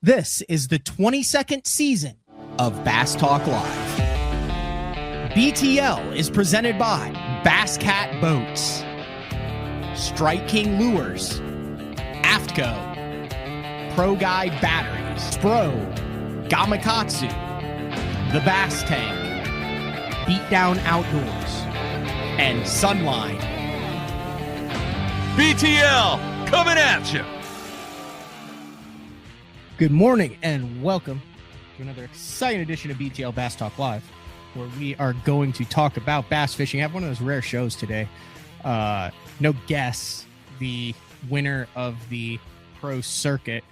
This is the 22nd season of Bass Talk Live. BTL is presented by Bass Cat Boats, Strike King Lures, AFTCO, Pro Guide Batteries, Spro, Gamakatsu, The Bass Tank, Beatdown Outdoors, and Sunline. BTL coming at you. Good morning and welcome to another exciting edition of BTL Bass Talk Live, where we are going to talk about bass fishing. I have one of those rare shows today. No guests. The winner of the Pro Circuit,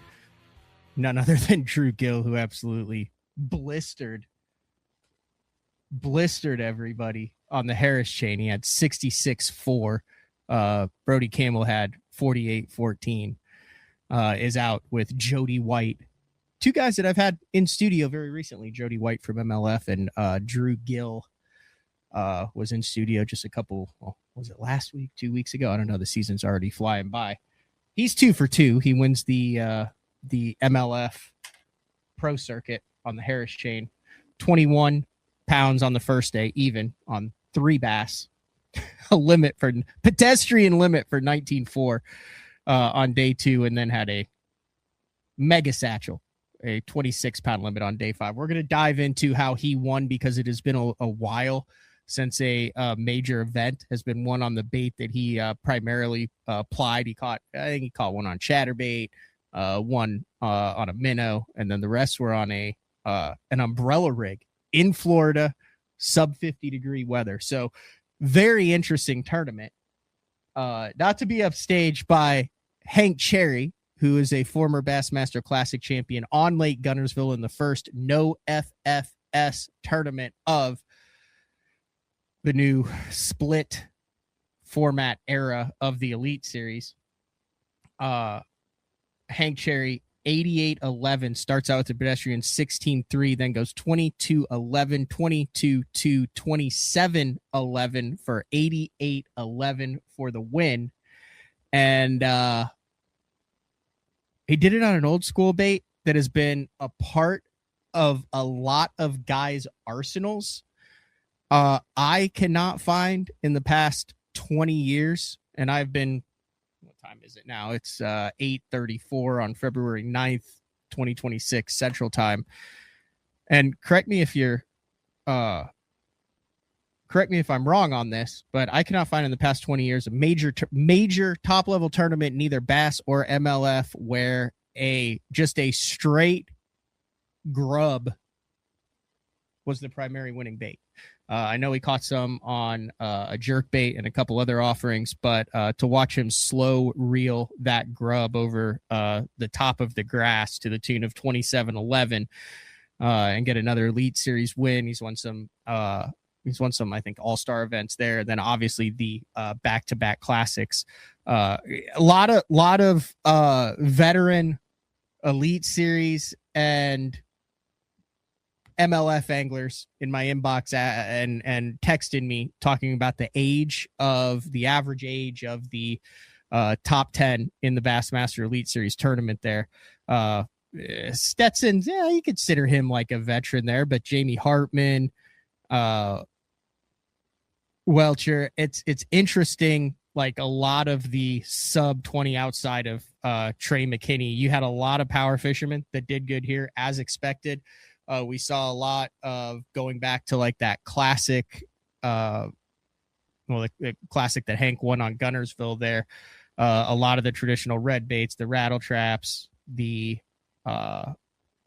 none other than Drew Gill, who absolutely blistered everybody on the Harris chain. He had 66.4. Brody Campbell had 48.14. Is out with Jody White, two guys that I've had in studio very recently. Jody White from MLF and Drew Gill was in studio just a couple, was it last week, 2 weeks ago? I don't know. The season's already flying by. He's 2 for 2. He wins the MLF Pro Circuit on the Harris chain. 21 pounds on the first day, even on 3 bass. A limit for pedestrian limit for 19.4. On day 2, and then had a mega satchel, a 26-pound limit on day 5. We're going to dive into how he won, because it has been a while since a major event has been won on the bait that he primarily plied. I think he caught one on chatterbait, one on a minnow, and then the rest were on an umbrella rig in Florida, sub 50-degree weather. So very interesting tournament. Not to be upstaged by Hank Cherry, who is a former Bassmaster Classic champion on Lake Guntersville in the first no FFS tournament of the new split format era of the Elite Series. Hank Cherry, 88.11, starts out with the pedestrian 16.3, then goes 22.11, 22.2, 27.11 for 88.11 for the win. And he did it on an old school bait that has been a part of a lot of guys' arsenals. I cannot find in the past 20 years, and I've been, what time is it now? It's 8:34 on February 9th, 2026 Central Time. And correct me if I'm wrong on this, but I cannot find in the past 20 years a major top level tournament in either Bass or MLF where just a straight grub was the primary winning bait. I know he caught some on a jerk bait and a couple other offerings, but to watch him slow reel that grub over the top of the grass to the tune of 27.11 and get another Elite Series win. He's won some, I think, all-star events there. And then obviously the back-to-back classics. A lot of veteran Elite Series and MLF anglers in my inbox and texting me talking about the average age of the top 10 in the Bassmaster Elite Series tournament there. Stetson, yeah, you consider him like a veteran there, but Jamie Hartman, Welcher, it's interesting. Like a lot of the sub 20 outside of Trey McKinney, you had a lot of power fishermen that did good here as expected. We saw a lot of going back to like that classic, the classic that Hank won on Guntersville there. A lot of the traditional red baits, the rattle traps, the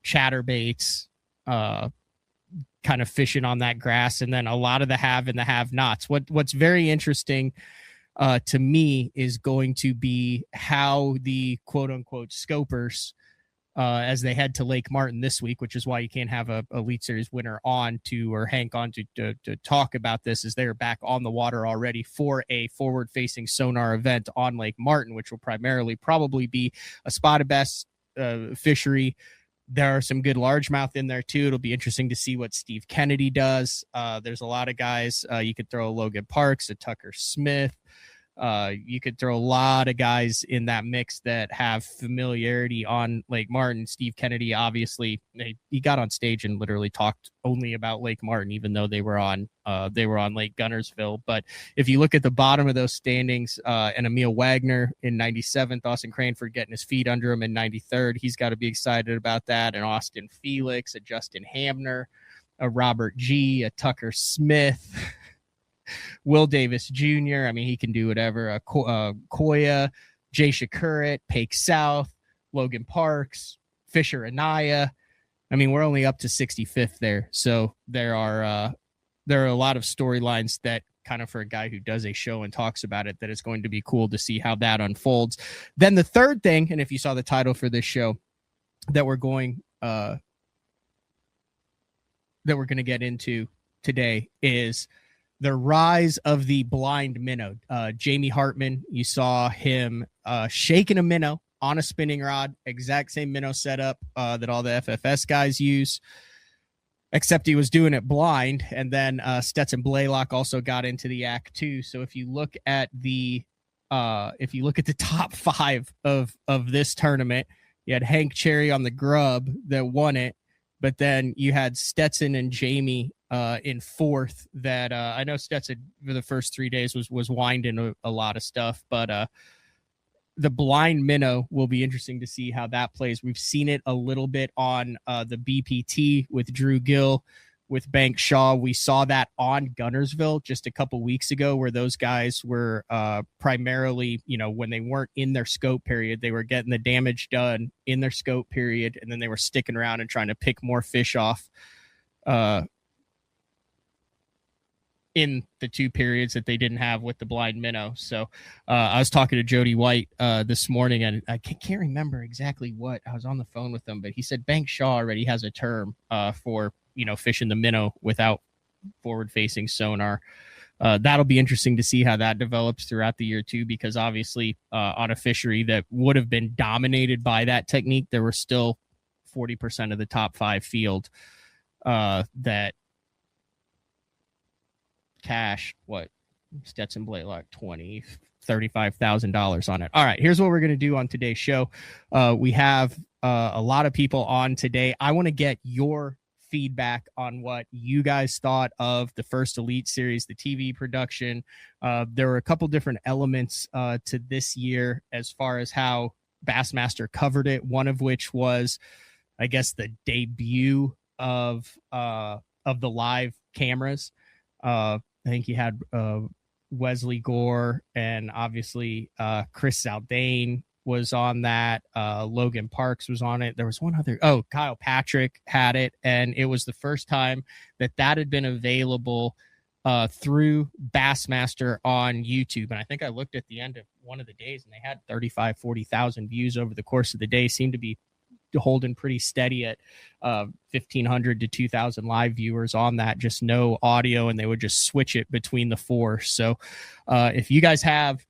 chatter baits, kind of fishing on that grass, and then a lot of the have and the have-nots. What's very interesting to me is going to be how the quote-unquote scopers, as they head to Lake Martin this week, which is why you can't have a Elite Series winner on to, or Hank on to talk about this, as they're back on the water already for a forward-facing sonar event on Lake Martin, which will primarily probably be a spotted bass fishery. There are some good largemouth in there too. It'll be interesting to see what Steve Kennedy does. There's a lot of guys. You could throw a Logan Parks, a Tucker Smith, You could throw a lot of guys in that mix that have familiarity on Lake Martin. Steve Kennedy, obviously, he got on stage and literally talked only about Lake Martin, even though they were on Lake Guntersville. But if you look at the bottom of those standings, and Emil Wagner in 97th, Austin Cranford getting his feet under him in 93rd, he's got to be excited about that. And Austin Felix, a Justin Hamner, a Robert G, a Tucker Smith. Will Davis Jr. I mean, he can do whatever. Koya, Jay Shakurit, Pake South, Logan Parks, Fisher Anaya. I mean, we're only up to 65th there. So there are a lot of storylines that kind of, for a guy who does a show and talks about it, that it's going to be cool to see how that unfolds. Then the third thing, and if you saw the title for this show that we're going to get into today, is the rise of the blind minnow. Jamie Hartman, you saw him shaking a minnow on a spinning rod, exact same minnow setup that all the FFS guys use, except he was doing it blind. And then Stetson Blaylock also got into the act too. So if you look at the top five of this tournament, you had Hank Cherry on the grub that won it, but then you had Stetson and Jamie in fourth. That I know Stetson for the first 3 days was winding a lot of stuff, but the blind minnow will be interesting to see how that plays. We've seen it a little bit on the BPT with Drew Gill, with Bank Shaw. We saw that on Guntersville just a couple weeks ago, where those guys were primarily, when they weren't in their scope period, they were getting the damage done in their scope period, and then they were sticking around and trying to pick more fish off in the 2 periods that they didn't have with the blind minnow. So I was talking to Jody White this morning, and I can't remember exactly what. I was on the phone with him, but he said Bank Shaw already has a term for, fishing the minnow without forward-facing sonar. That'll be interesting to see how that develops throughout the year too, because obviously on a fishery that would have been dominated by that technique, there were still 40% of the top 5 field that cash Stetson Blaylock $35,000 on it. All right, here's what we're going to do on today's show. We have a lot of people on today. I want to get your feedback on what you guys thought of the first Elite Series, the TV production. There were a couple different elements to this year as far as how Bassmaster covered it, one of which was, I guess, the debut of the live cameras. I think you had Wesley Gore, and obviously Chris Zaldane was on that. Logan Parks was on it. There was one other. Oh, Kyle Patrick had it, and it was the first time that had been available through Bassmaster on YouTube. And I think I looked at the end of one of the days, and they had 40,000 views over the course of the day. Seemed to be holding pretty steady at 1,500 to 2,000 live viewers on that, just no audio, and they would just switch it between the 4. So if you guys have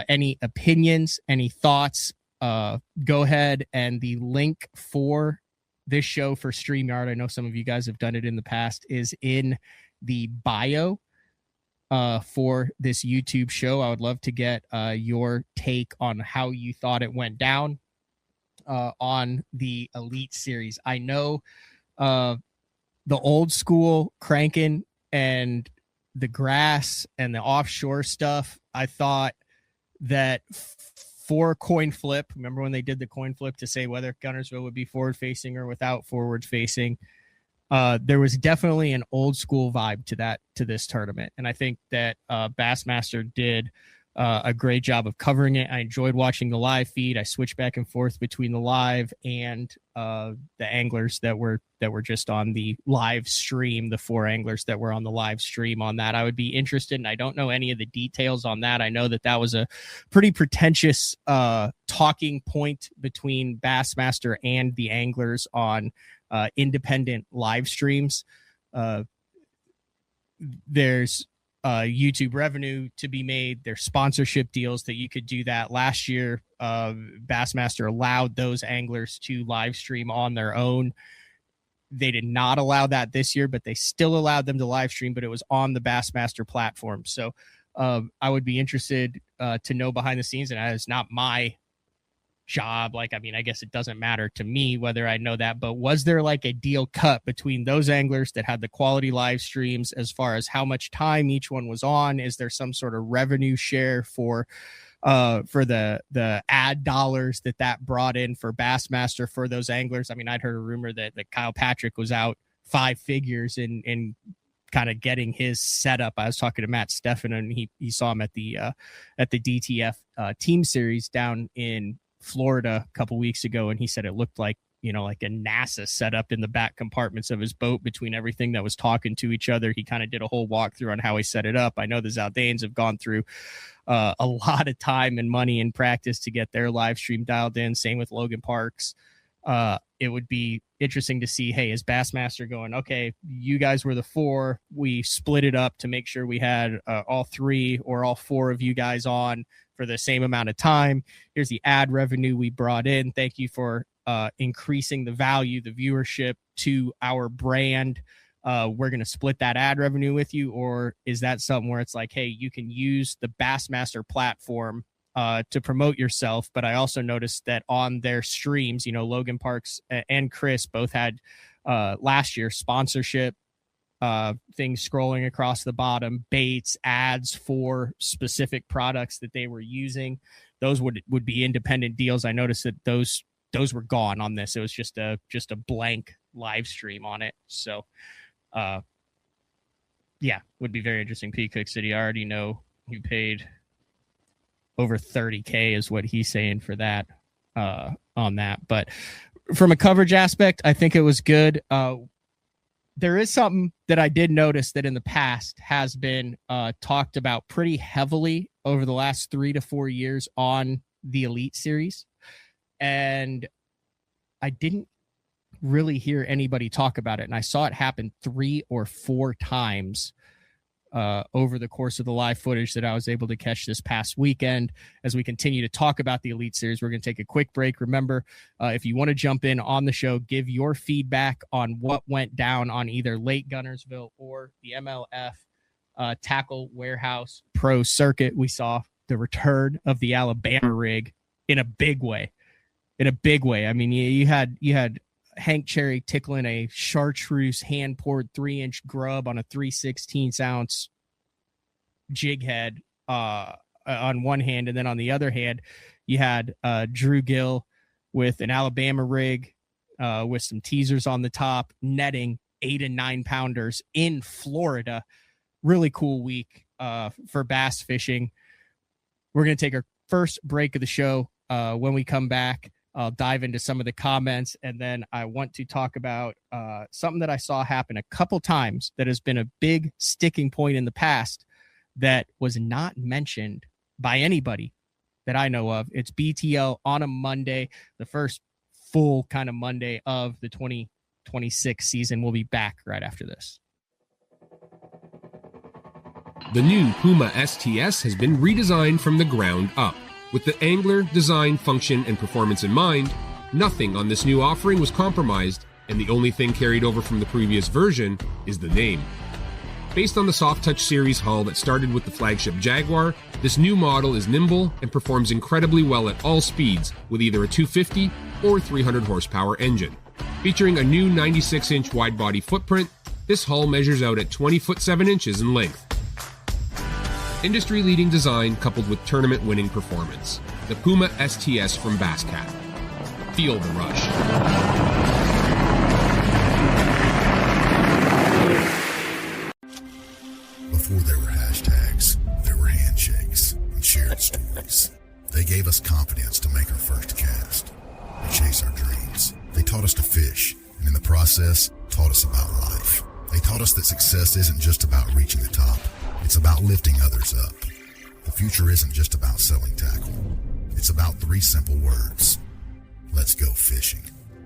any opinions, any thoughts, go ahead, and the link for this show for StreamYard, I know some of you guys have done it in the past, is in the bio for this YouTube show. I would love to get your take on how you thought it went down on the Elite Series. I know the old school cranking and the grass and the offshore stuff, I thought that for coin flip, remember when they did the coin flip to say whether Guntersville would be forward facing or without forward facing, there was definitely an old school vibe to this tournament. And I think that Bassmaster did a great job of covering it. I enjoyed watching the live feed. I switched back and forth between the live and the anglers that were just on the live stream, the 4 anglers that were on the live stream on that. I would be interested, and I don't know any of the details on that. I know that was a pretty pretentious talking point between Bassmaster and the anglers on independent live streams. There's YouTube revenue to be made. There's sponsorship deals that you could do that. Last year, Bassmaster allowed those anglers to live stream on their own. They did not allow that this year, but they still allowed them to live stream, but it was on the Bassmaster platform. So I would be interested to know behind the scenes, and it's not my job. Like, I mean, I guess it doesn't matter to me whether I know that, but was there like a deal cut between those anglers that had the quality live streams as far as how much time each one was on? Is there some sort of revenue share for the ad dollars that brought in for Bassmaster for those anglers? I mean, I'd heard a rumor that Kyle Patrick was out 5 figures in kind of getting his setup. I was talking to Matt Steffen, and he saw him at the DTF team series down in Florida a couple weeks ago, and he said it looked like, like a NASA setup in the back compartments of his boat between everything that was talking to each other. He kind of did a whole walkthrough on how he set it up. I know the Zaldanes have gone through a lot of time and money and practice to get their live stream dialed in. Same with Logan Parks. It would be interesting to see, hey, is Bassmaster going, okay, you guys were the 4, we split it up to make sure we had all 3 or all 4 of you guys on for the same amount of time. Here's the ad revenue we brought in. Thank you for increasing the value, the viewership to our brand. We're going to split that ad revenue with you. Or is that something where it's like, hey, you can use the Bassmaster platform to promote yourself? But I also noticed that on their streams, Logan Parks and Chris both had last year sponsorship things scrolling across the bottom, baits, ads for specific products that they were using. Those would be independent deals. I noticed that those were gone on this. It was just a blank live stream on it. So yeah, would be very interesting. Peacock City, I already know you paid over $30,000 is what he's saying for that on that. But from a coverage aspect, I think it was good. There is something that I did notice that in the past has been talked about pretty heavily over the last 3 to 4 years on the Elite Series. And I didn't really hear anybody talk about it. And I saw it happen 3 or 4 times over the course of the live footage that I was able to catch this past weekend. As we continue to talk about the Elite Series, we're going to take a quick break. Remember, if you want to jump in on the show, give your feedback on what went down on either Lake Guntersville or the MLF Tackle Warehouse Pro Circuit. We saw the return of the Alabama rig in a big way. I mean, you had Hank Cherry tickling a chartreuse hand-poured 3-inch grub on a 3/16 ounce jig head on one hand, and then on the other hand, you had Drew Gill with an Alabama rig with some teasers on the top, netting 8 and 9 pounders in Florida. Really cool week for bass fishing. We're going to take our first break of the show. When we come back, I'll dive into some of the comments, and then I want to talk about something that I saw happen a couple times that has been a big sticking point in the past that was not mentioned by anybody that I know of. It's BTL on a Monday, the first full kind of Monday of the 2026 season. We'll be back right after this. The new Puma STS has been redesigned from the ground up. With the angler, design, function, and performance in mind, nothing on this new offering was compromised, and the only thing carried over from the previous version is the name. Based on the Soft Touch series hull that started with the flagship Jaguar, this new model is nimble and performs incredibly well at all speeds with either a 250 or 300 horsepower engine. Featuring a new 96-inch wide-body footprint, this hull measures out at 20 foot 7 inches in length. Industry-leading design coupled with tournament-winning performance. The Puma STS from Basscat. Feel the rush. Before there were hashtags, there were handshakes and shared stories. They gave us confidence to make our first cast, to chase our dreams. They taught us to fish, and in the process, taught us about life. They taught us that success isn't just about reaching the top. It's about lifting others up. The future isn't just about selling tackle. It's about 3 simple words. Let's go fishing.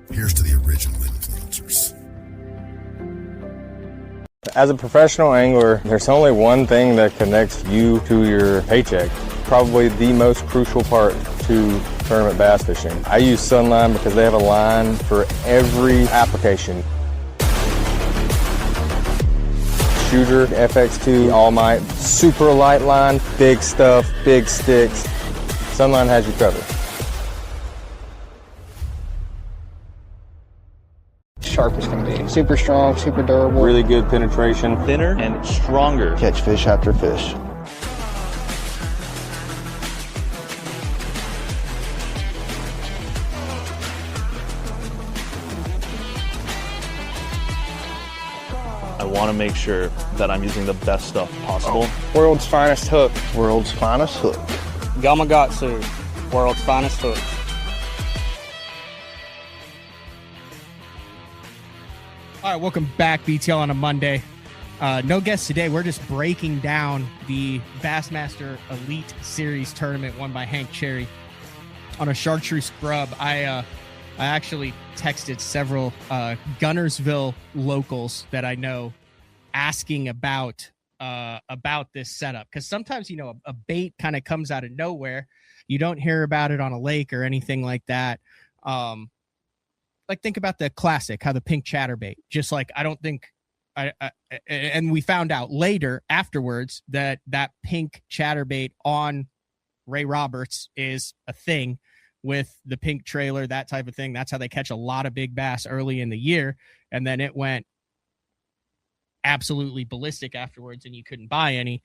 Here's to the original influencers. As a professional angler, there's only one thing that connects you to your paycheck. Probably the most crucial part to tournament bass fishing. I use Sunline because they have a line for every application. shooter, FX2, All Might, super light line, big stuff, big sticks. Sunline has you covered. Sharp as can be. Super strong, super durable. Really good penetration. Thinner and stronger. Catch fish after fish. I want to make sure that I'm using the best stuff possible. World's finest hook. World's finest hook. Gamakatsu. World's finest hook. All right, welcome back, BTL on a Monday. No guests today. We're just breaking down the Bassmaster Elite Series tournament won by Hank Cherry on a chartreuse grub. I actually texted several Guntersville locals that I know asking about this setup, because sometimes, you know, a bait kind of comes out of nowhere. You don't hear about it on a lake or anything like that. Like, think about the classic, how the pink chatterbait, just like, I don't think and we found out later afterwards that pink chatterbait on Ray Roberts is a thing with the pink trailer, that type of thing. That's how they catch a lot of big bass early in the year. And then it went absolutely ballistic afterwards and you couldn't buy any.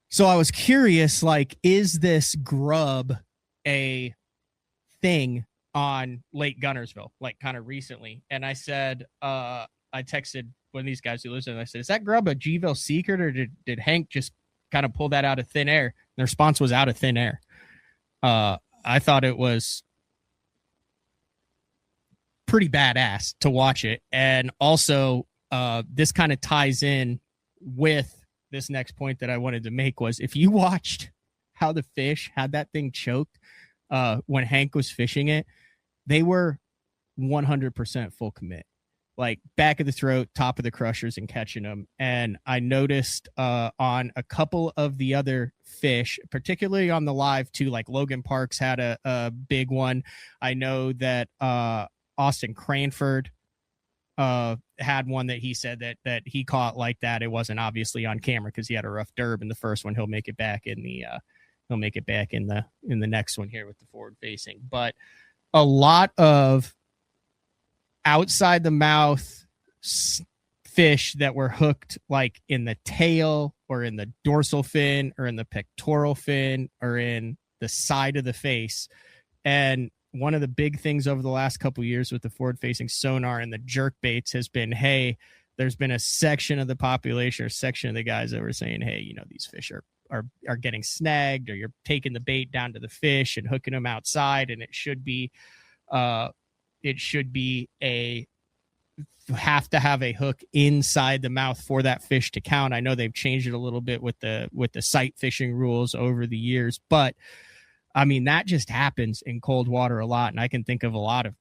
So I was curious, like, is this grub a thing on Lake Guntersville, like kind of recently? And I said, I texted one of these guys who lives there, and I said, is that grub a Gville secret, or did Hank just kind of pull that out of thin air? And the response was out of thin air. I thought it was pretty badass to watch it. And also, this kind of ties in with this next point that I wanted to make, was if you watched how the fish had that thing choked when Hank was fishing it, they were 100% full commit, like back of the throat, top of the crushers, and catching them. And I noticed on a couple of the other fish, particularly on the live too, like Logan Parks had a big one. I know that Austin Cranford had one that he said that he caught like that. It wasn't obviously on camera because he had a rough derb in the first one. He'll make it back in the next one here with the forward facing. But a lot of outside the mouth fish that were hooked like in the tail or in the dorsal fin or in the pectoral fin or in the side of the face. And one of the big things over the last couple of years with the forward facing sonar and the jerk baits has been, hey, there's been a section of the population or section of the guys that were saying, hey, you know, these fish are getting snagged, or you're taking the bait down to the fish and hooking them outside. And it should be have to have a hook inside the mouth for that fish to count. I know they've changed it a little bit with the sight fishing rules over the years, but I mean, that just happens in cold water a lot. And I can think of a lot of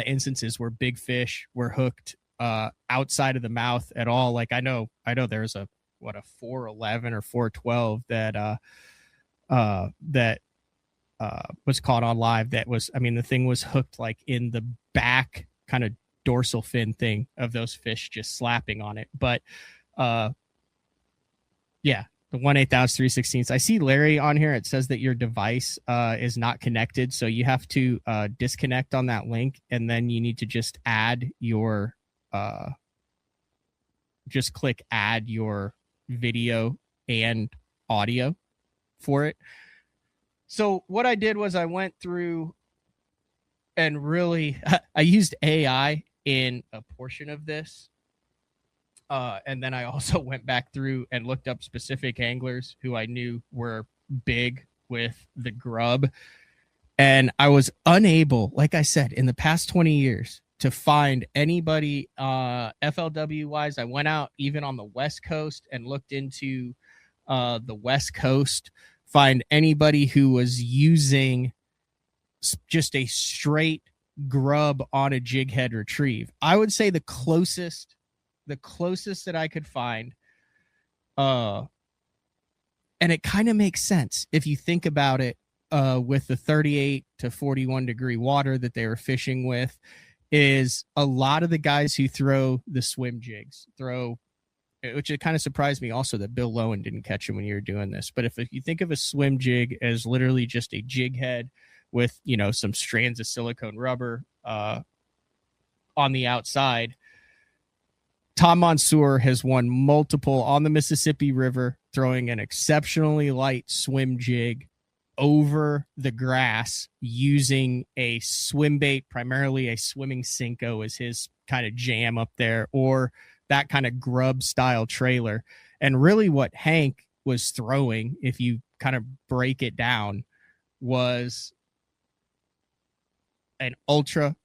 instances where big fish were hooked outside of the mouth at all. Like I know there's a 411 or 412 that was caught on live. That was, I mean, the thing was hooked like in the back kind of dorsal fin thing of those fish just slapping on it. But yeah, the 1/8 ounce 3/16. I see Larry on here. It says that your device is not connected. So you have to disconnect on that link, and then you need to just add your just click add your video and audio for it. So what I did was I went through and really I used AI in a portion of this. And then I also went back through and looked up specific anglers who I knew were big with the grub. And I was unable, like I said, in the past 20 years to find anybody FLW wise. I went out even on the West Coast and looked into the West Coast, find anybody who was using just a straight grub on a jig head retrieve. I would say the closest that I could find, and it kind of makes sense if you think about it, with the 38 to 41 degree water that they were fishing with, is a lot of the guys who throw the swim jigs, throw which it kind of surprised me also that Bill Lowen didn't catch him when you were doing this. But if you think of a swim jig as literally just a jig head with, some strands of silicone rubber on the outside, Tom Mansour has won multiple on the Mississippi River, throwing an exceptionally light swim jig over the grass using a swim bait, primarily a swimming Cinco is his kind of jam up there, or that kind of grub style trailer. And really what Hank was throwing, if you kind of break it down, was an ultra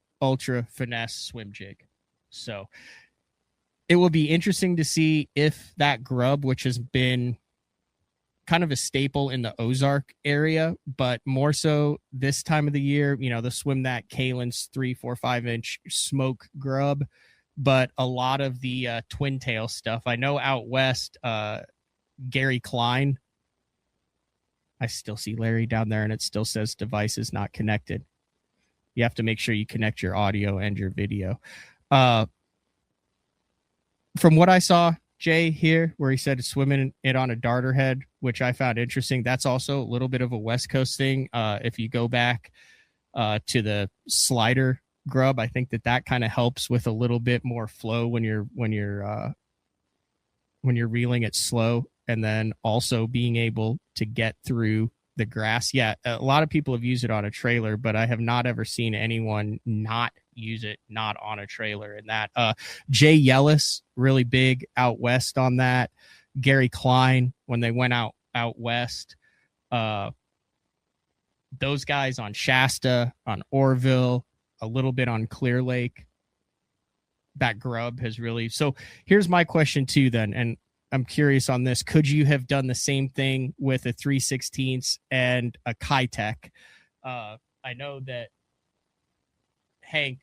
finesse swim jig. So it will be interesting to see if that grub, which has been kind of a staple in the Ozark area, but more so this time of the year, the Swim That Kalen's 3, 4, 5 inch smoke grub, but a lot of the twin tail stuff. I know out west, Gary Klein, I still see Larry down there and it still says device is not connected. You have to make sure you connect your audio and your video. From what I saw, Jay here, where he said swimming it on a darter head, which I found interesting. That's also a little bit of a West Coast thing. If you go back to the slider grub, I think that kind of helps with a little bit more flow when you're reeling it slow, and then also being able to get through the grass. Yeah, a lot of people have used it on a trailer, but I have not ever seen anyone not use it not on a trailer. And that Jay Yellis, really big out west on that. Gary Klein, when they went out west, those guys on Shasta, on Orville, a little bit on Clear Lake. That grub has really. So here's my question too then, and I'm curious on this. Could you have done the same thing with a 3/16 and a Kitech? I know that Hank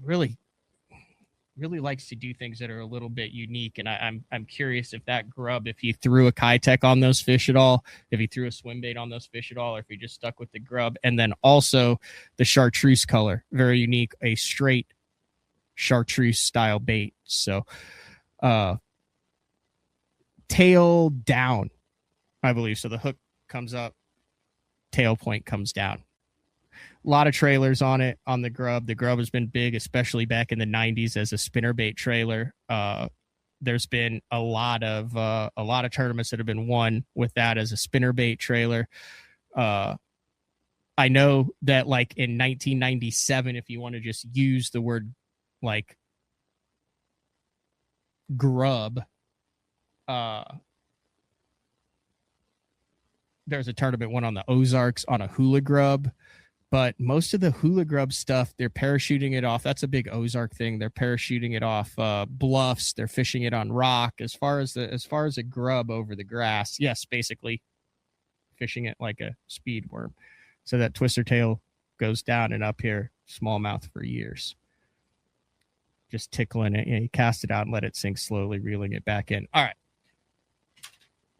really likes to do things that are a little bit unique, and I'm curious if that grub, if he threw a Kitech on those fish at all, if he threw a swim bait on those fish at all, or if he just stuck with the grub. And then also the chartreuse color, very unique, a straight chartreuse style bait. So tail down, I believe. So the hook comes up, tail point comes down. A lot of trailers on it, on the grub. The grub has been big, especially back in the 90s as a spinnerbait trailer. There's been a lot of tournaments that have been won with that as a spinnerbait trailer. I know that like in 1997, if you want to just use the word like grub, there's a tournament won on the Ozarks on a hula grub. But most of the hula grub stuff, they're parachuting it off. That's a big Ozark thing. They're parachuting it off bluffs. They're fishing it on rock. As far as a grub over the grass, yes, basically fishing it like a speed worm. So that twister tail goes down and up here, smallmouth for years. Just tickling it. You cast it out and let it sink slowly, reeling it back in. All right.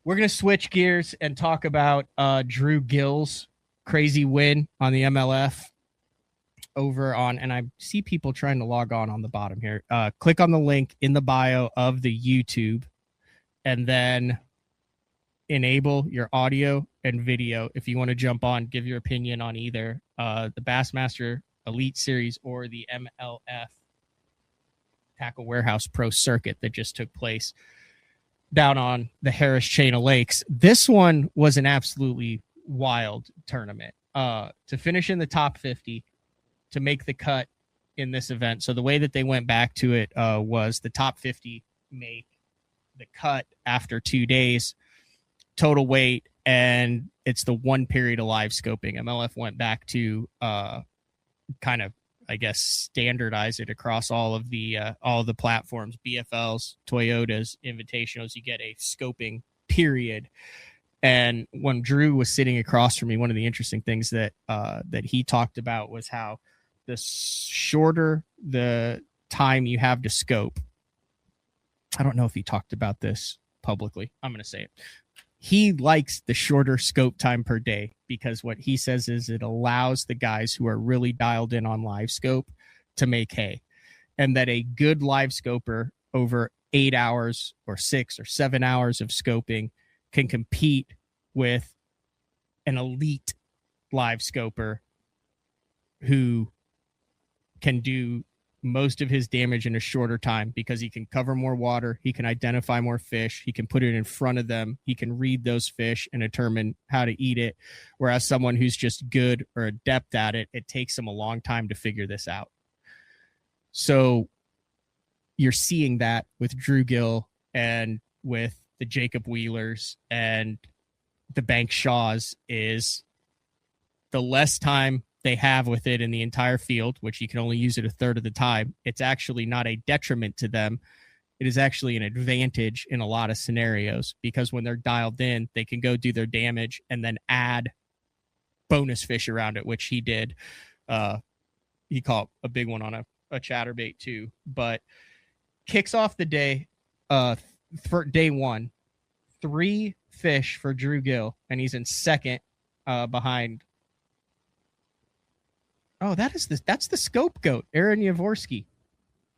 We're going to switch gears and talk about Drew Gill's crazy win on the MLF over on, and I see people trying to log on the bottom here. Click on the link in the bio of the YouTube and then enable your audio and video. If you want to jump on, give your opinion on either the Bassmaster Elite Series or the MLF Tackle Warehouse Pro Circuit that just took place down on the Harris Chain of Lakes. This one was an absolutely wild tournament to finish in the top 50, to make the cut in this event. So the way that they went back to it was the top 50 make the cut after 2 days total weight, and it's the one period of live scoping. MLF went back to kind of, I guess, standardize it across all the platforms, BFLs, Toyotas, Invitationals. You get a scoping period. And when Drew was sitting across from me, one of the interesting things that he talked about was how the shorter the time you have to scope. I don't know if he talked about this publicly. I'm going to say it. He likes the shorter scope time per day because what he says is it allows the guys who are really dialed in on live scope to make hay, and that a good live scoper over 8 hours or 6 or 7 hours of scoping can compete with an elite live scoper who can do most of his damage in a shorter time because he can cover more water, he can identify more fish, he can put it in front of them, he can read those fish and determine how to eat it. Whereas someone who's just good or adept at it, it takes them a long time to figure this out. So you're seeing that with Drew Gill and with the Jacob Wheelers and the Bank Shaws is the less time they have with it in the entire field, which you can only use it a third of the time. It's actually not a detriment to them. It is actually an advantage in a lot of scenarios because when they're dialed in, they can go do their damage and then add bonus fish around it, which he did. He caught a big one on a chatterbait too, but kicks off the day for day one, 3 fish for Drew Gill, and he's in second behind. Oh, that's the scope goat, Aaron Yavorsky.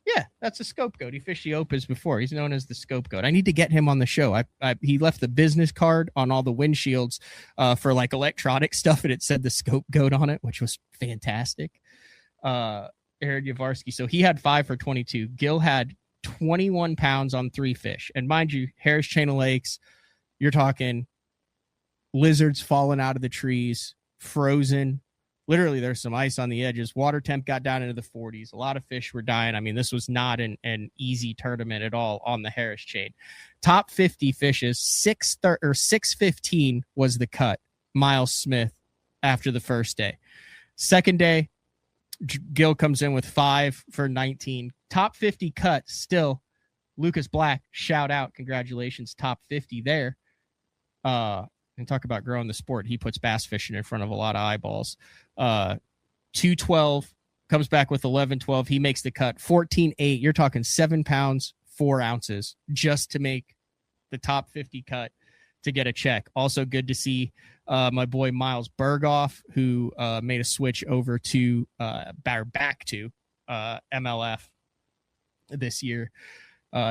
Yeah, that's a scope goat. He fished the Opas before. He's known as the scope goat. I need to get him on the show. He left the business card on all the windshields for like electronic stuff, and it said the scope goat on it, which was fantastic. Aaron Yavorsky. So he had 5 for 22. Gill had 21 pounds on 3 fish. And mind you, Harris Chain of Lakes, you're talking lizards falling out of the trees, frozen. Literally, there's some ice on the edges. Water temp got down into the 40s. A lot of fish were dying. I mean, this was not an easy tournament at all on the Harris chain. Top 50 fishes, 615 was the cut. Miles Smith after the first day. Second day, Gill comes in with 5 for 19. Top 50 cut still. Lucas Black, shout out. Congratulations, top 50 there. And talk about growing the sport. He puts bass fishing in front of a lot of eyeballs. 212 comes back with 11-12. He makes the cut. 14-8. You're talking 7 pounds, 4 ounces just to make the top 50 cut to get a check. Also good to see my boy Miles Berghoff, who made a switch over to back to MLF this year.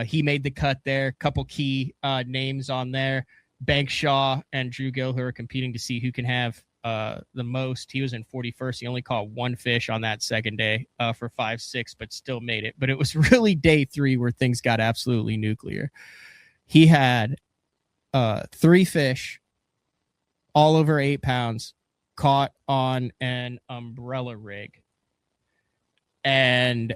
He made the cut there. Couple key names on there. Bank Shaw and Drew Gill, who are competing to see who can have the most. He was in 41st. He only caught 1 fish on that second day for 5-6, but still made it. But it was really day 3 where things got absolutely nuclear. He had 3 fish, all over 8 pounds, caught on an umbrella rig, and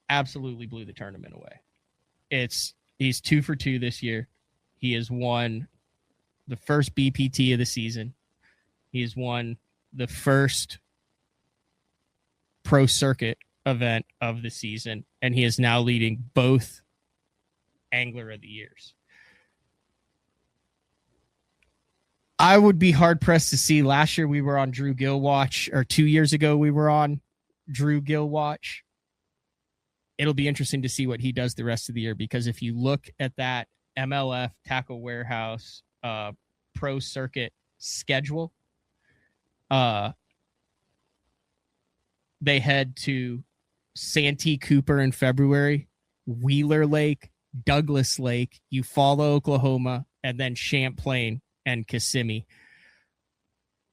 absolutely blew the tournament away. He's 2 for 2 this year. He has won the first BPT of the season. He has won the first Pro Circuit event of the season, and he is now leading both Angler of the Years. I would be hard-pressed to see. Last year we were on Drew Gill watch, or 2 years ago we were on Drew Gill watch. It'll be interesting to see what he does the rest of the year, because if you look at that MLF Tackle Warehouse Pro Circuit schedule, they head to Santee Cooper in February, Wheeler Lake, Douglas Lake, Eufaula, Oklahoma, and then Champlain and Kissimmee.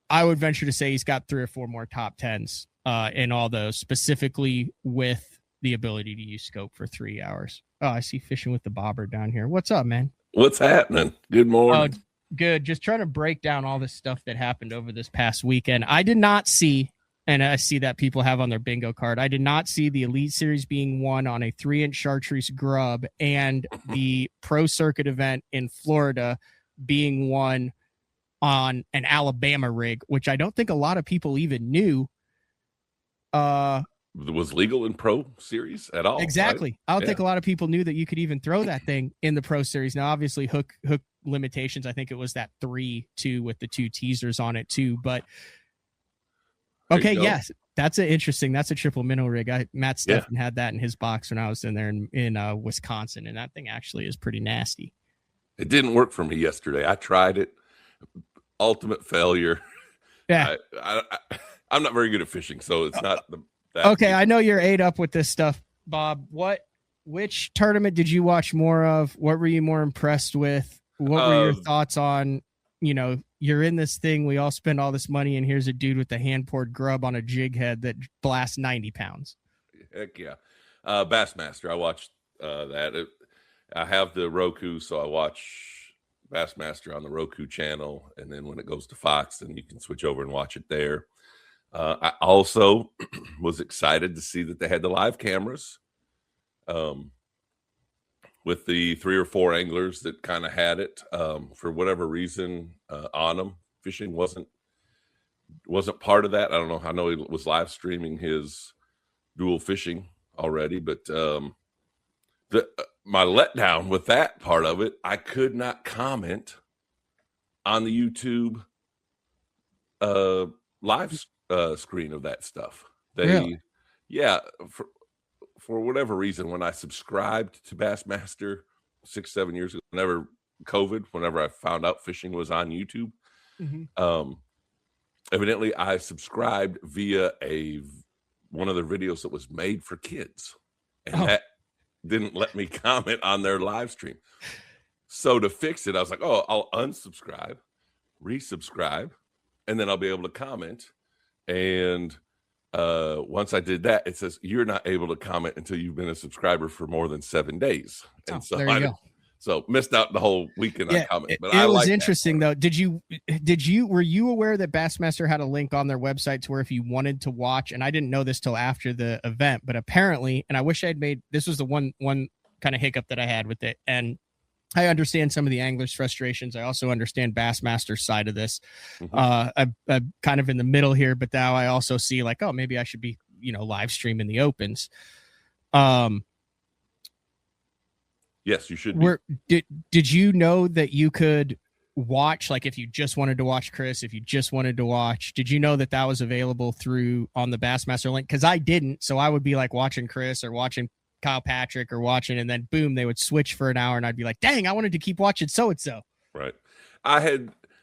I would venture to say he's got 3 or 4 more top 10s in all those, specifically with the ability to use scope for 3 hours. Oh, I see Fishing with the Bobber down here. What's up, man? What's happening? Good morning. Good. Just trying to break down all this stuff that happened over this past weekend. I did not see, and I see that people have on their bingo card, I did not see the Elite Series being won on a 3-inch chartreuse grub and the Pro Circuit event in Florida being won on an Alabama rig, which I don't think a lot of people even knew. Was legal in Pro Series at all. Exactly. Right? I don't think a lot of people knew that you could even throw that thing in the Pro Series. Now, obviously, hook limitations. I think it was that 3-2 with the 2 teasers on it too. But okay, yes, that's a triple minnow rig. Matt Steffen had that in his box when I was in there in Wisconsin, and that thing actually is pretty nasty. It didn't work for me yesterday. I tried it. Ultimate failure. Yeah. I'm not very good at fishing, so it's not the. Okay, I know you're ate up with this stuff Bob, which tournament did you watch more of? What were you more impressed with? What were your thoughts on, you're in this thing, we all spend all this money, and here's a dude with a hand-poured grub on a jig head that blasts 90 pounds. Heck yeah. Bassmaster, I watched that. I have the Roku, so I watch Bassmaster on the Roku channel, and then when it goes to Fox, then you can switch over and watch it there. I also was excited to see that they had the live cameras with the 3 or 4 anglers that kind of had it for whatever reason on them. Fishing wasn't part of that. I don't know. I know he was live streaming his dual fishing already, but my letdown with that part of it, I could not comment on the YouTube live screen of that stuff. Really? Yeah, for whatever reason, when I subscribed to Bassmaster 6-7 years ago, whenever I found out fishing was on YouTube, evidently I subscribed via one of their videos that was made for kids, and that didn't let me comment on their live stream. So to fix it, I was like, I'll unsubscribe, resubscribe, and then I'll be able to comment. And once I did that, it says you're not able to comment until you've been a subscriber for more than 7 days. And so there you go. So missed out the whole weekend on comments. But it was interesting though. Were you aware that Bassmaster had a link on their website to where if you wanted to watch, and I didn't know this till after the event, but apparently, and I wish this was the one kind of hiccup that I had with it. And I understand some of the anglers' frustrations. I also understand Bassmaster's side of this. I'm kind of in the middle here, but now I also see like, maybe I should be, live streaming the opens. Yes, you should be. Did you know that you could watch, like if you just wanted to watch Chris, if you just wanted to watch, did you know that was available on the Bassmaster link? Because I didn't. So I would be like watching Chris or watching Kyle Patrick or watching, and then boom, they would switch for an hour, and I'd be like, dang, I wanted to keep watching so-and-so. Right.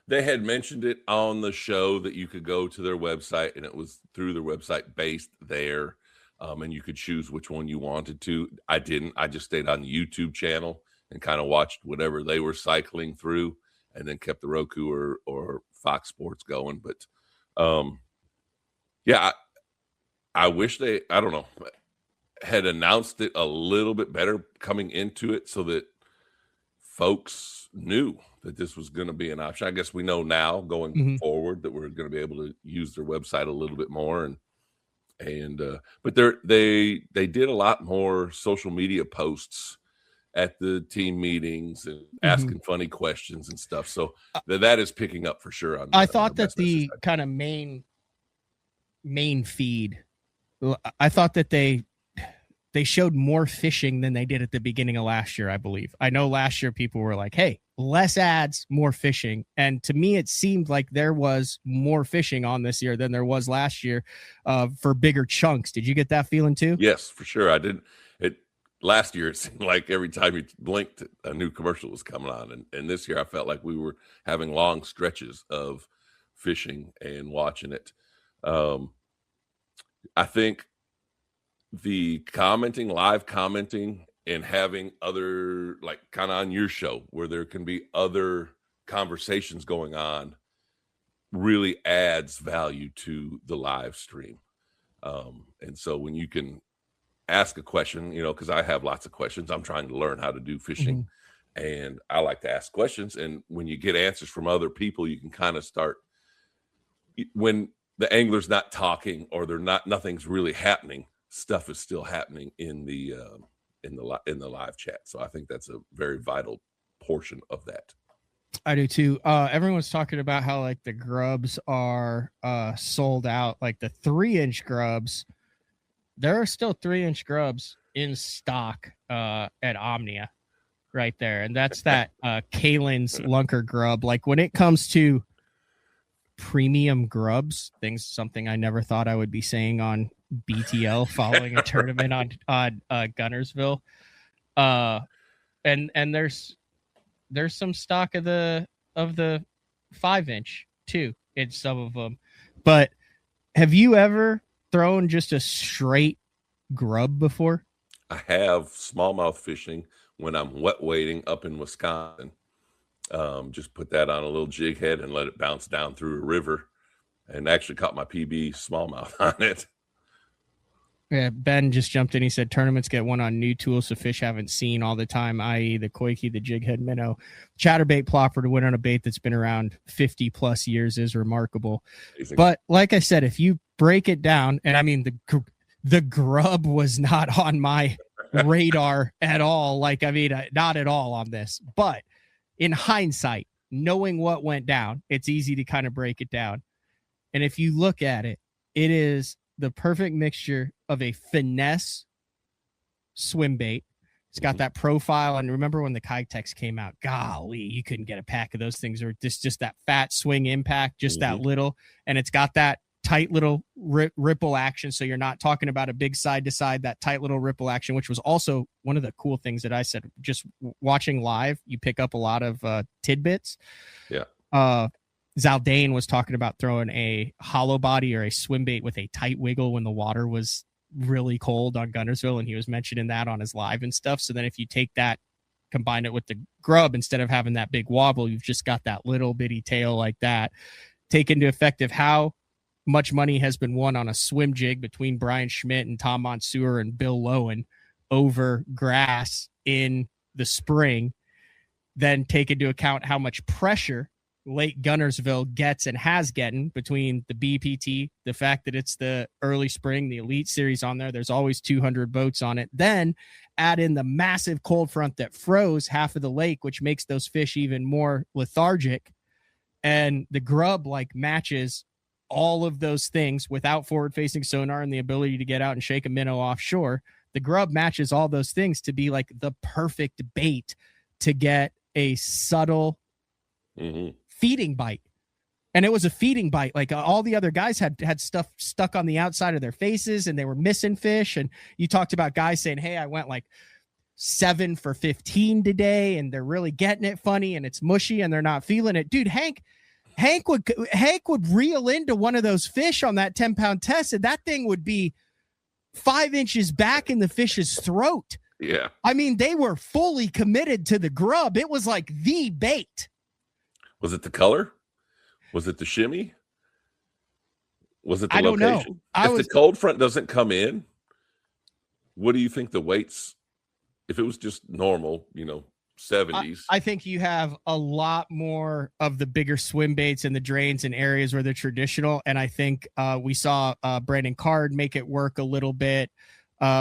They had mentioned it on the show that you could go to their website, and it was through their website based there. And you could choose which one you wanted to. I didn't. I just stayed on the YouTube channel and kind of watched whatever they were cycling through, and then kept the Roku or Fox Sports going. But I wish they, I don't know, had announced it a little bit better coming into it so that folks knew that this was going to be an option. I guess we know now going forward that we're going to be able to use their website a little bit more. But they did a lot more social media posts at the team meetings and asking funny questions and stuff. So that is picking up for sure. I thought that the kind of main feed, I thought that they showed more fishing than they did at the beginning of last year, I believe. I know last year people were like, hey, less ads, more fishing. And to me, it seemed like there was more fishing on this year than there was last year for bigger chunks. Did you get that feeling too? Yes, for sure. I did. Last year, it seemed like every time you blinked, a new commercial was coming on. And this year, I felt like we were having long stretches of fishing and watching it. I think the live commenting, and having other, like kind of on your show where there can be other conversations going on, really adds value to the live stream. And so when you can ask a question, because I have lots of questions, I'm trying to learn how to do fishing, and I like to ask questions. And when you get answers from other people, you can kind of start, when the angler's not talking or nothing's really happening, stuff is still happening in the live chat. So I think that's a very vital portion of that. I do too. Everyone's talking about how like the grubs are sold out, like the 3-inch grubs. There are still 3-inch grubs in stock at Omnia right there. And that's that Kalen's Lunker grub. Like when it comes to premium grubs, something I never thought I would be saying on BTL following a tournament on Guntersville. And there's some stock of the 5-inch too in some of them. But have you ever thrown just a straight grub before? I have smallmouth fishing when I'm wet wading up in Wisconsin. Just put that on a little jig head and let it bounce down through a river, and actually caught my PB smallmouth on it. Yeah, Ben just jumped in. He said tournaments get one on new tools the fish haven't seen all the time, i.e. the koiki, the jig head minnow. Chatterbait plopper to win on a bait that's been around 50 plus years is remarkable. But like I said, if you break it down, and I mean the grub was not on my radar at all. Like, I mean, not at all on this, but in hindsight, knowing what went down, it's easy to kind of break it down. And if you look at it, it is the perfect mixture of a finesse swim bait. It's got that profile. And remember when the Kitex came out, golly, you couldn't get a pack of those things, or just that fat swing impact, just that little. And it's got that tight little ripple action. So you're not talking about a big side to side, that tight little ripple action, which was also one of the cool things that I said, just watching live, you pick up a lot of tidbits. Yeah. Zaldane was talking about throwing a hollow body or a swim bait with a tight wiggle when the water was really cold on Guntersville, and he was mentioning that on his live and stuff. So then if you take that, combine it with the grub, instead of having that big wobble, you've just got that little bitty tail like that. Take into effective how much money has been won on a swim jig between Brian Schmidt and Tom Monsoor and Bill Lowen over grass in the spring. Then take into account how much pressure Lake Guntersville gets and has gotten between the BPT, the fact that it's the early spring, the Elite Series on there. There's always 200 boats on it. Then add in the massive cold front that froze half of the lake, which makes those fish even more lethargic. And the grub like matches all of those things without forward-facing sonar and the ability to get out and shake a minnow offshore. The grub matches all those things to be like the perfect bait to get a subtle feeding bite. And it was a feeding bite. Like all the other guys had stuff stuck on the outside of their faces and they were missing fish. And you talked about guys saying, hey, I went like 7 for 15 today and they're really getting it funny and it's mushy and they're not feeling it. Dude, Hank would reel into one of those fish on that 10-pound test, and that thing would be 5 inches back in the fish's throat. Yeah. I mean, they were fully committed to the grub. It was like the bait. Was it the color? Was it the shimmy? Was it the location? I don't know. If the cold front doesn't come in, what do you think the weights, if it was just normal, 70s? I think you have a lot more of the bigger swim baits in the drains and areas where they're traditional. And I think we saw Brandon Card make it work a little bit.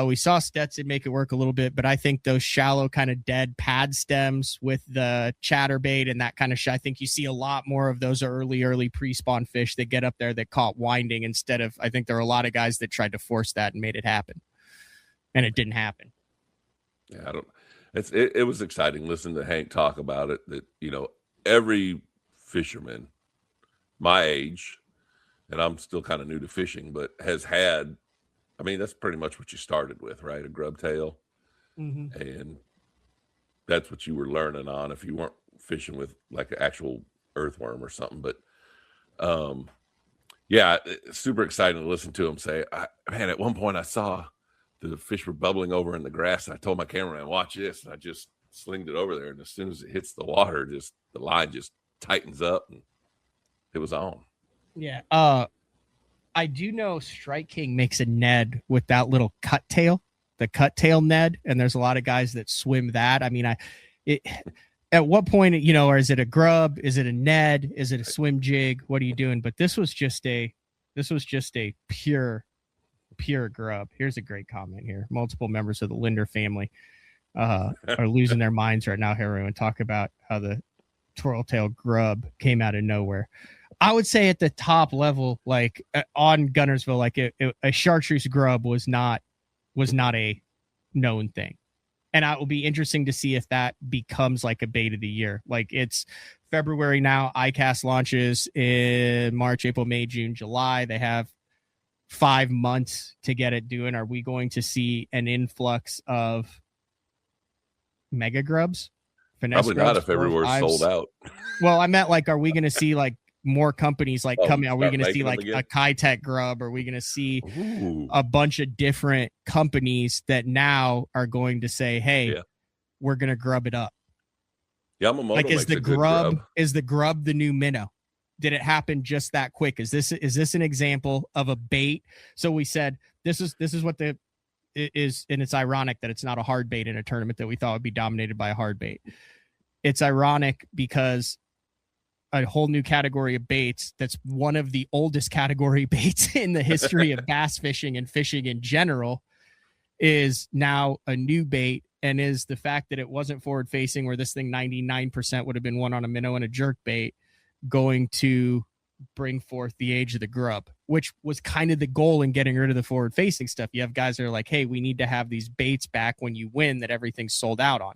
We saw Stetson make it work a little bit, but I think those shallow kind of dead pad stems with the chatterbait and that kind of I think you see a lot more of those early pre-spawn fish that get up there that caught winding instead of, I think there are a lot of guys that tried to force that and made it happen. And it didn't happen. Yeah, it was exciting listening to Hank talk about it, that, every fisherman my age, and I'm still kind of new to fishing, but has had, I mean, that's pretty much what you started with, right? A grub tail. Mm-hmm. And that's what you were learning on if you weren't fishing with like an actual earthworm or something. But yeah, it's super exciting to listen to him say, man, at one point I saw the fish were bubbling over in the grass. And I told my cameraman, watch this. And I just slinged it over there. And as soon as it hits the water, the line just tightens up and it was on. Yeah. I do know Strike King makes a Ned with that little cut tail, the cut tail Ned. And there's a lot of guys that swim that. I mean, at what point, or is it a grub? Is it a Ned? Is it a swim jig? What are you doing? But this was just a pure grub. Here's a great comment here. Multiple members of the Linder family are losing their minds right now here and talk about how the twirl tail grub came out of nowhere. I would say at the top level, like on Guntersville, like a chartreuse grub was not a known thing. And it will be interesting to see if that becomes like a bait of the year. Like it's February now, ICAST launches in March, April, May, June, July. They have 5 months to get it doing. Are we going to see an influx of mega grubs? Probably not if everywhere's sold out. Well, I meant like, are we going to see like more companies like coming. Are we start going to see making them like a Kitech grub? Are we going to see Ooh. a bunch of different companies that now are going to say, hey, we're going to grub it up? Yamamoto Like, makes a good grub. Is the grub the new minnow? Did it happen just that quick? Is this an example of a bait? So we said this is what the is, and it's ironic that it's not a hard bait in a tournament that we thought would be dominated by a hard bait. It's ironic because a whole new category of baits that's one of the oldest category baits in the history of bass fishing and fishing in general is now a new bait, and is the fact that it wasn't forward facing, where this thing 99% would have been one on a minnow and a jerk bait, going to bring forth the age of the grub, which was kind of the goal in getting rid of the forward facing stuff. You have guys that are like, hey, we need to have these baits back when you win that everything's sold out on.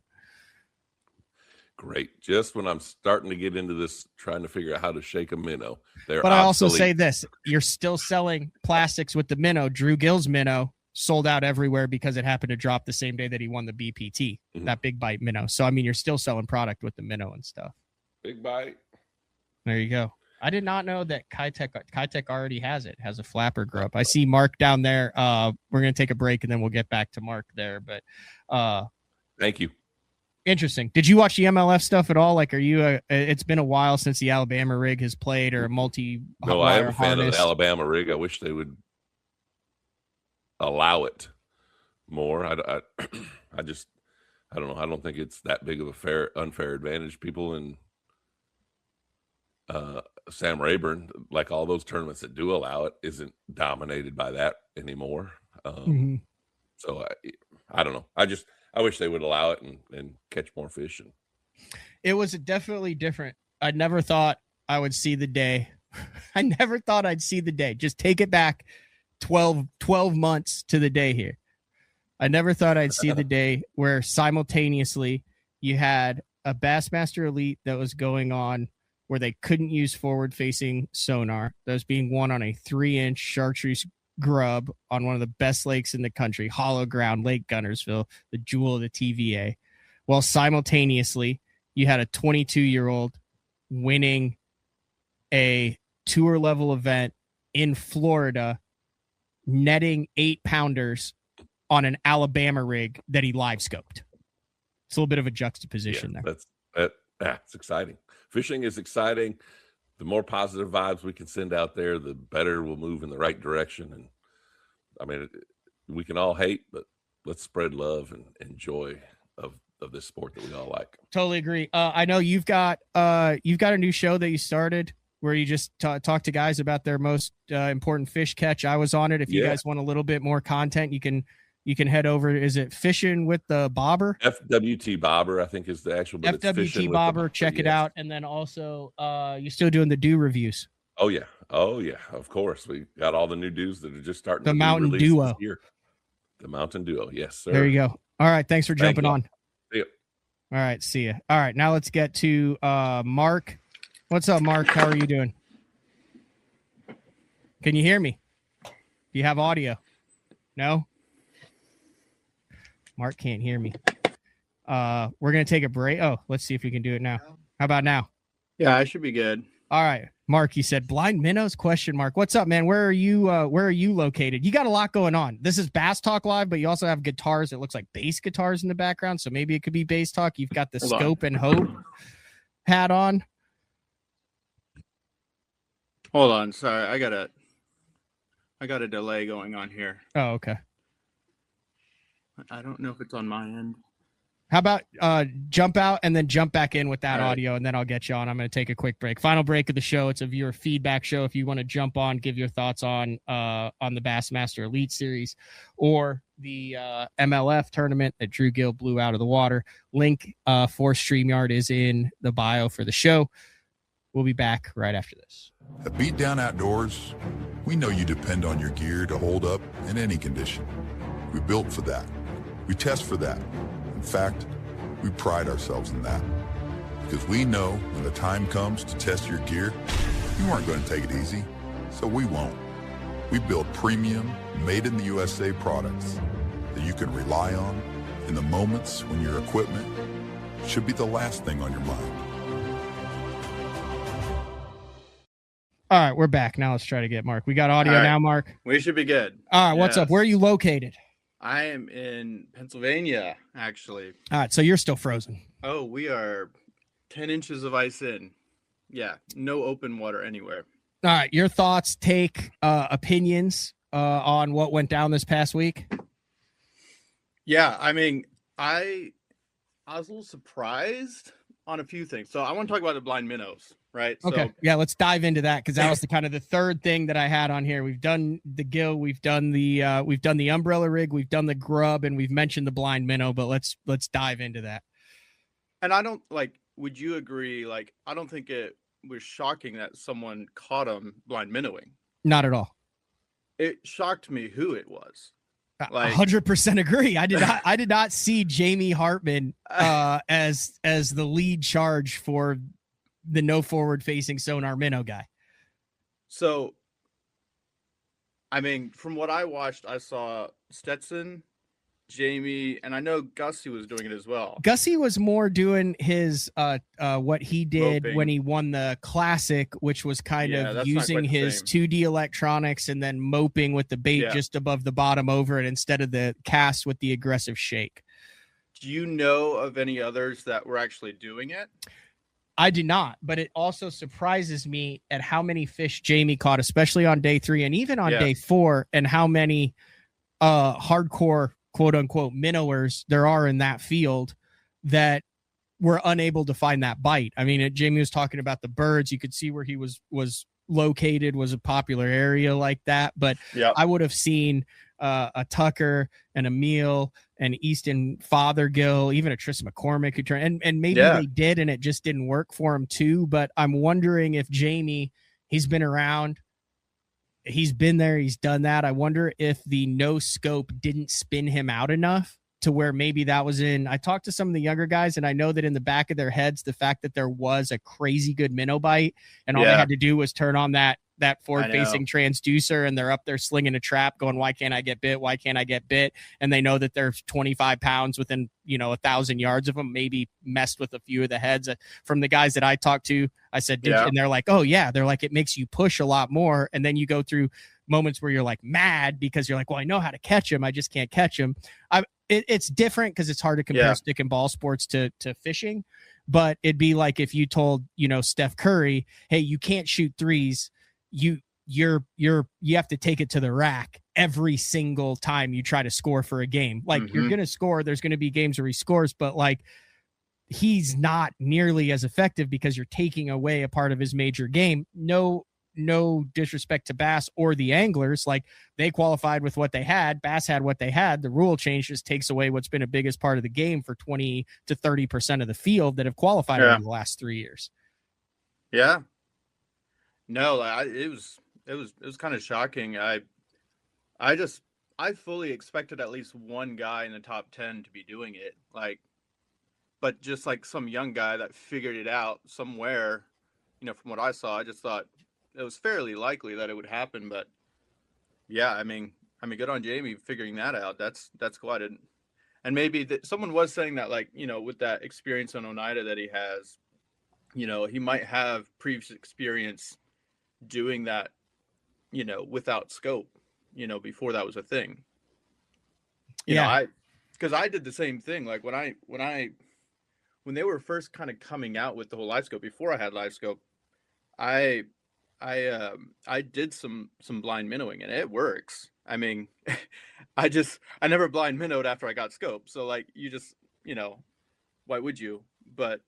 Great. Just when I'm starting to get into this, trying to figure out how to shake a minnow. But I also say this, you're still selling plastics with the minnow. Drew Gill's minnow sold out everywhere because it happened to drop the same day that he won the BPT, that big bite minnow. So, I mean, you're still selling product with the minnow and stuff. Big bite. There you go. I did not know that Kitech already has a flapper grub. I see Mark down there. We're going to take a break and then we'll get back to Mark there. But thank you. Interesting. Did you watch the MLF stuff at all? Like, are you it's been a while since the Alabama rig has played, or a multi. No, I am a fan of the Alabama rig. I wish they would allow it more. I don't know. I don't think it's that big of a unfair advantage. People in Sam Rayburn, like all those tournaments that do allow it, isn't dominated by that anymore. So I don't know. I wish they would allow it and catch more fish. And it was definitely different. I never thought I would see the day. I never thought I'd see the day. Just take it back 12 months to the day here. I never thought I'd see the day where simultaneously you had a Bassmaster Elite that was going on where they couldn't use forward-facing sonar. That was being won on a 3-inch chartreuse grub on one of the best lakes in the country, hollow ground, Lake Guntersville, the jewel of the TVA. While simultaneously, you had a 22-year-old winning a tour-level event in Florida, netting 8-pounders on an Alabama rig that he live-scoped. It's a little bit of a juxtaposition there. That's exciting. Fishing is exciting. The more positive vibes we can send out there, the better we'll move in the right direction. And I mean, we can all hate, but let's spread love and joy of this sport that we all like. Totally agree. I know you've got a new show that you started where you just talk to guys about their most important fish catch. I was on it. If you guys want a little bit more content, you can head over. Is it Fishing with the Bobber? FWT Bobber, I think, is the actual. But FWT Bobber. Check it out. And then also, you're still doing the dew reviews. Oh yeah. Of course, we got all the new dews that are just starting. The Mountain Duo. The Mountain Duo. Yes, sir. There you go. All right. Thanks for jumping on. See ya. All right. See ya. All right. Now let's get to Mark. What's up, Mark? How are you doing? Can you hear me? Do you have audio? No? Mark can't hear me. We're going to take a break. Oh, let's see if we can do it now. How about now? Yeah, I should be good. All right. Mark, you said blind minnows? ? What's up, man? Where are you located? You got a lot going on. This is Bass Talk Live, but you also have guitars. It looks like bass guitars in the background, so maybe it could be Bass Talk. You've got the Scope and Hope hat on. Hold on. Sorry. I got a delay going on here. Oh, okay. I don't know if it's on my end. How about jump out and then jump back in with that All right. audio, and then I'll get you on. I'm going to take a quick break. Final break of the show. It's a viewer feedback show. If you want to jump on, give your thoughts on the Bassmaster Elite Series or the MLF tournament that Drew Gill blew out of the water. Link for StreamYard is in the bio for the show. We'll be back right after this. At Beat Down Outdoors, we know you depend on your gear to hold up in any condition. We built for that. We test for that. In fact, we pride ourselves in that. Because we know when the time comes to test your gear, you aren't going to take it easy, so we won't. We build premium, made-in-the-USA products that you can rely on in the moments when your equipment should be the last thing on your mind. All right, we're back. Now let's try to get Mark. We got audio now, Mark. We should be good. All right, what's up? Where are you located? I am in Pennsylvania, actually. All right, so you're still frozen. Oh, we are 10 inches of ice in. Yeah, no open water anywhere. All right, your thoughts, opinions on what went down this past week? Yeah, I mean, I was a little surprised on a few things. So I want to talk about the blind minnows, right? Okay. So, yeah, let's dive into that because that was the third thing that I had on here. We've done the gill, we've done the umbrella rig, we've done the grub, and we've mentioned the blind minnow, but let's dive into that. And I don't would you agree? I don't think it was shocking that someone caught him blind minnowing. Not at all. It shocked me who it was. 100% agree. I did not see Jamie Hartman as the lead charge for the no forward facing sonar minnow guy. So, I mean, from what I watched, I saw Stetson, Jamie, and I know Gussie was doing it as well. Gussie was more doing his what he did when he won the classic, which was kind of using his 2D electronics and then moping with the bait just above the bottom over it instead of the cast with the aggressive shake. Do you know of any others that were actually doing it? I do not, but it also surprises me at how many fish Jamie caught, especially on day 3 and even on day 4, and how many hardcore quote unquote minnowers there are in that field that were unable to find that bite. I mean, Jamie was talking about the birds. You could see where he was located was a popular area like that. But I would have seen a Tucker and a Meal and Easton Fothergill, even a Tristan McCormick who turned, and maybe they did, and it just didn't work for him too. But I'm wondering if Jamie, he's been around, he's been there, he's done that. I wonder if the no scope didn't spin him out enough to where maybe that was in. I talked to some of the younger guys, and I know that in the back of their heads, the fact that there was a crazy good minnow bite and all they had to do was turn on that forward facing transducer, and they're up there slinging a trap going, why can't I get bit? Why can't I get bit? And they know that they're 25 pounds within, 1,000 yards of them, maybe messed with a few of the heads. From the guys that I talked to, I said, and they're like, oh yeah. They're like, it makes you push a lot more. And then you go through moments where you're like mad because you're like, well, I know how to catch him. I just can't catch him. It's different because it's hard to compare stick and ball sports to fishing, but it'd be like if you told, Steph Curry, hey, you can't shoot threes. You have to take it to the rack every single time you try to score for a game. Like you're going to score. There's going to be games where he scores, but he's not nearly as effective because you're taking away a part of his major game. No disrespect to Bass or the anglers. They qualified with what they had. Bass had what they had. The rule change just takes away what's been a biggest part of the game for 20 to 30% of the field that have qualified over the last 3 years. Yeah. No, it was kind of shocking. I fully expected at least one guy in the top 10 to be doing it. But just some young guy that figured it out somewhere, from what I saw, I just thought it was fairly likely that it would happen. But yeah, I mean, good on Jamie figuring that out. That's cool. And maybe someone was saying that, with that experience on Oneida that he has, he might have previous experience doing that, without scope, before that was a thing. Because I did the same thing. When they were first kind of coming out with the whole Livescope, before I had Livescope, I did some blind minnowing, and it works. I mean, I never blind minnowed after I got scope. So you just, why would you? But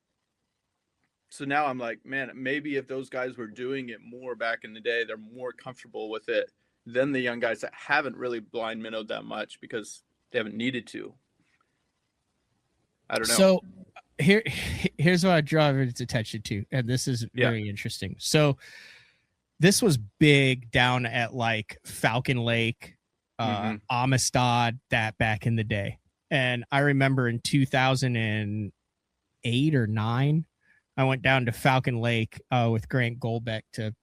so now I'm like, man, maybe if those guys were doing it more back in the day, they're more comfortable with it than the young guys that haven't really blind minnowed that much because they haven't needed to. I don't know. So here's what I draw everyone's attention to, and this is very interesting. So this was big down at Falcon Lake, Amistad, that back in the day. And I remember in 2008 or 9, I went down to Falcon Lake with Grant Goldbeck to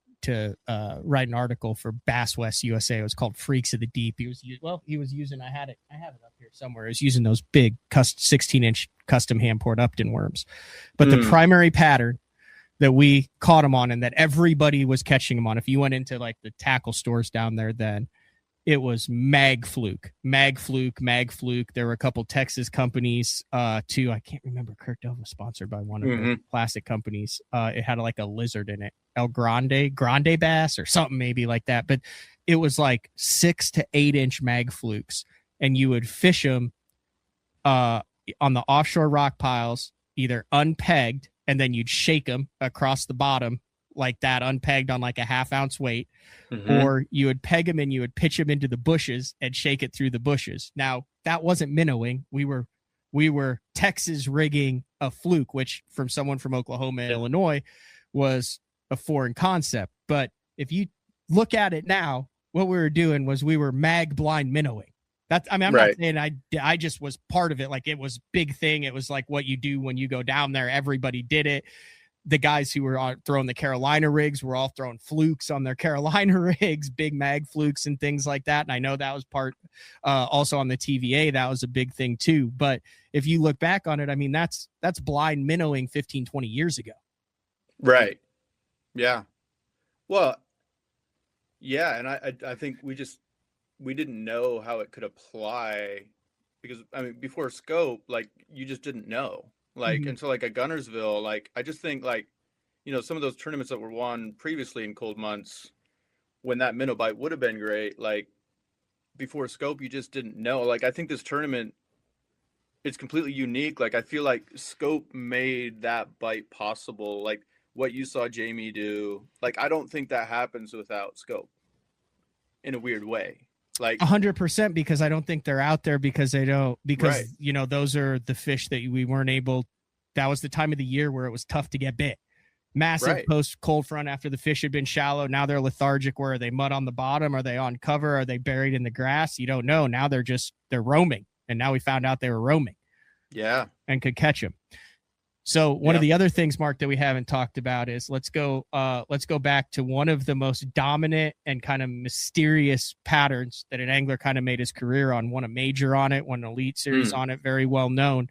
write an article for Bass West USA. It was called Freaks of the Deep. He was using, I have it up here somewhere. He was using those big 16-inch custom hand poured Upton worms. But the primary pattern that we caught them on and that everybody was catching them on. If you went into like the tackle stores down there, then it was mag fluke. There were a couple Texas companies too. I can't remember. Kirk Dove was sponsored by one of the plastic companies. It had like a lizard in it, El Grande bass or something maybe like that. But it was like 6 to 8 inch mag flukes, and you would fish them on the offshore rock piles, either unpegged, and then you'd shake them across the bottom like that, unpegged on like a ½ ounce weight, or you would peg them and you would pitch them into the bushes and shake it through the bushes. Now that wasn't minnowing. We were Texas rigging a fluke, which from someone from Oklahoma and Illinois was a foreign concept. But if you look at it now, what we were doing was we were mag blind minnowing. That's, I mean, I'm not saying I just was part of it. Like, it was big thing. It was like what you do when you go down there. Everybody did it. The guys who were throwing the Carolina rigs were all throwing flukes on their Carolina rigs, big mag flukes and things like that. And I know that was part also on the TVA. That was a big thing too. But if you look back on it, I mean, that's blind minnowing 15, 20 years ago. Right. Yeah. Well, yeah. And I think we didn't know how it could apply, because I mean, before scope, like, you just didn't know, like, until like at Guntersville. Like, I just think, like, you know, some of those tournaments that were won previously in cold months, when that minnow bite would have been great, like, before scope, you just didn't know. Like, I think this tournament, it's completely unique. Like, I feel like scope made that bite possible. Like what you saw Jamie do, like, I don't think that happens without scope, in a weird way. Like 100%, because I don't think they're out there because you know, those are the fish that we weren't able. That was the time of the year where it was tough to get bit. Massive post cold front after the fish had been shallow. Now they're lethargic. Where are they? Mud on the bottom? Are they on cover? Are they buried in the grass? You don't know. Now they're roaming. And now we found out they were roaming. Yeah. And could catch them. So one of the other things, Mark, that we haven't talked about is let's go back to one of the most dominant and kind of mysterious patterns that an angler kind of made his career on, won a major on it, won an elite series on it, very well known.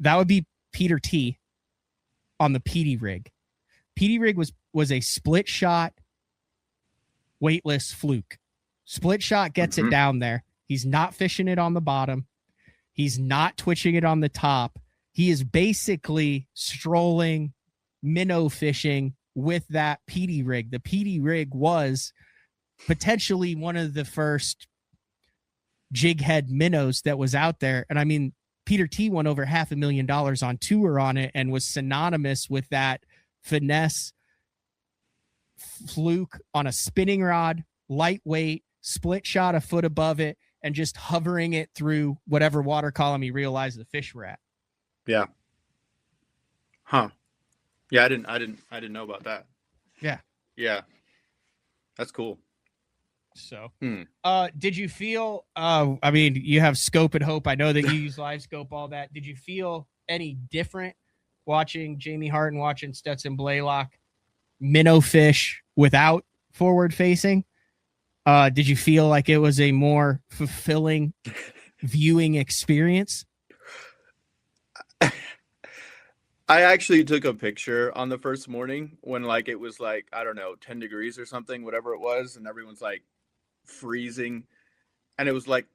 That would be Peter T on the PD rig. PD rig was a split shot weightless fluke. Split shot gets it down there. He's not fishing it on the bottom. He's not twitching it on the top. He is basically strolling, minnow fishing with that PD rig. The PD rig was potentially one of the first jig head minnows that was out there. And I mean, Peter T won over $500,000 on tour on it and was synonymous with that finesse fluke on a spinning rod, lightweight, split shot a foot above it, and just hovering it through whatever water column he realized the fish were at. Yeah. Huh. Yeah, I didn't know about that. Yeah. Yeah. That's cool. So, did you feel, I mean, you have Scope and Hope. I know that you use Livescope, all that. Did you feel any different watching Jamie Hart and watching Stetson Blaylock minnow fish without forward facing? Did you feel like it was a more fulfilling viewing experience? I actually took a picture on the first morning when, like, it was like, I don't know, 10 degrees or something, whatever it was. And everyone's like freezing. And it was like,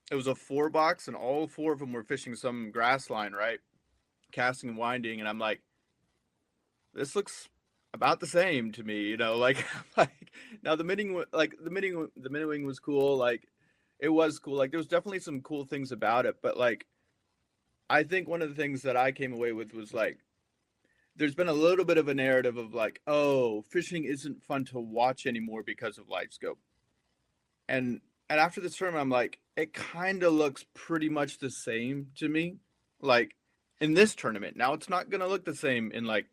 it was a 4-box and all 4 of them were fishing some grass line, right? Casting and winding. And I'm like, this looks about the same to me, you know, like now the minnowing was cool. Like, it was cool. Like, there was definitely some cool things about it, but like, I think one of the things that I came away with was like, there's been a little bit of a narrative of like, oh, fishing isn't fun to watch anymore because of Livescope. And after this tournament, I'm like, it kind of looks pretty much the same to me. Like, in this tournament, now it's not going to look the same in like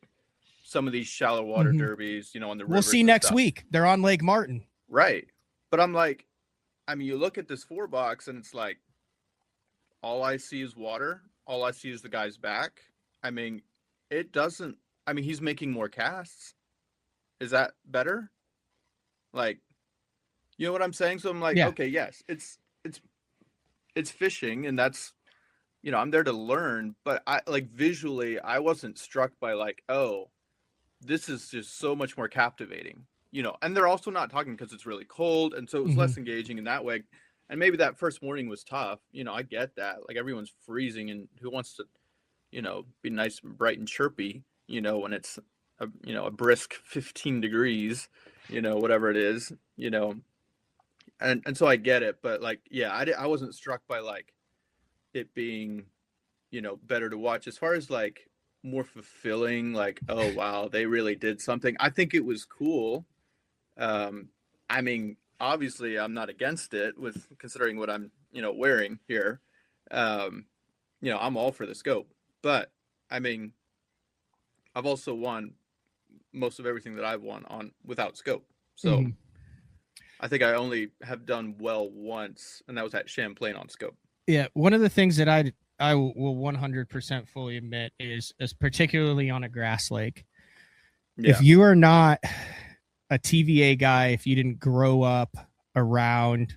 some of these shallow water derbies, you know, on the river. We'll see next week. They're on Lake Martin. Right. But I'm like, I mean, you look at this 4-box and it's like, all I see is water. All I see is the guy's back. I mean, he's making more casts. Is that better? Like, you know what I'm saying? So I'm like, okay, yes, it's fishing, and that's, you know, I'm there to learn, but I like visually, I wasn't struck by like, oh, this is just so much more captivating, and they're also not talking because it's really cold. And so it was less engaging in that way. And maybe that first morning was tough. I get that. Like, everyone's freezing, and who wants to, be nice and bright and chirpy, when it's a brisk 15 degrees, whatever it is, and so I get it. But like, yeah, I wasn't struck by like it being, better to watch. As far as like more fulfilling, like, oh wow, they really did something. I think it was cool. I mean, obviously I'm not against it with considering what I'm, wearing here. I'm all for the scope, but I mean, I've also won most of everything that I've won on without scope. So I think I only have done well once, and that was at Champlain on scope. Yeah. One of the things that I will 100% fully admit is particularly on a grass lake. Yeah. If you are not a TVA guy, if you didn't grow up around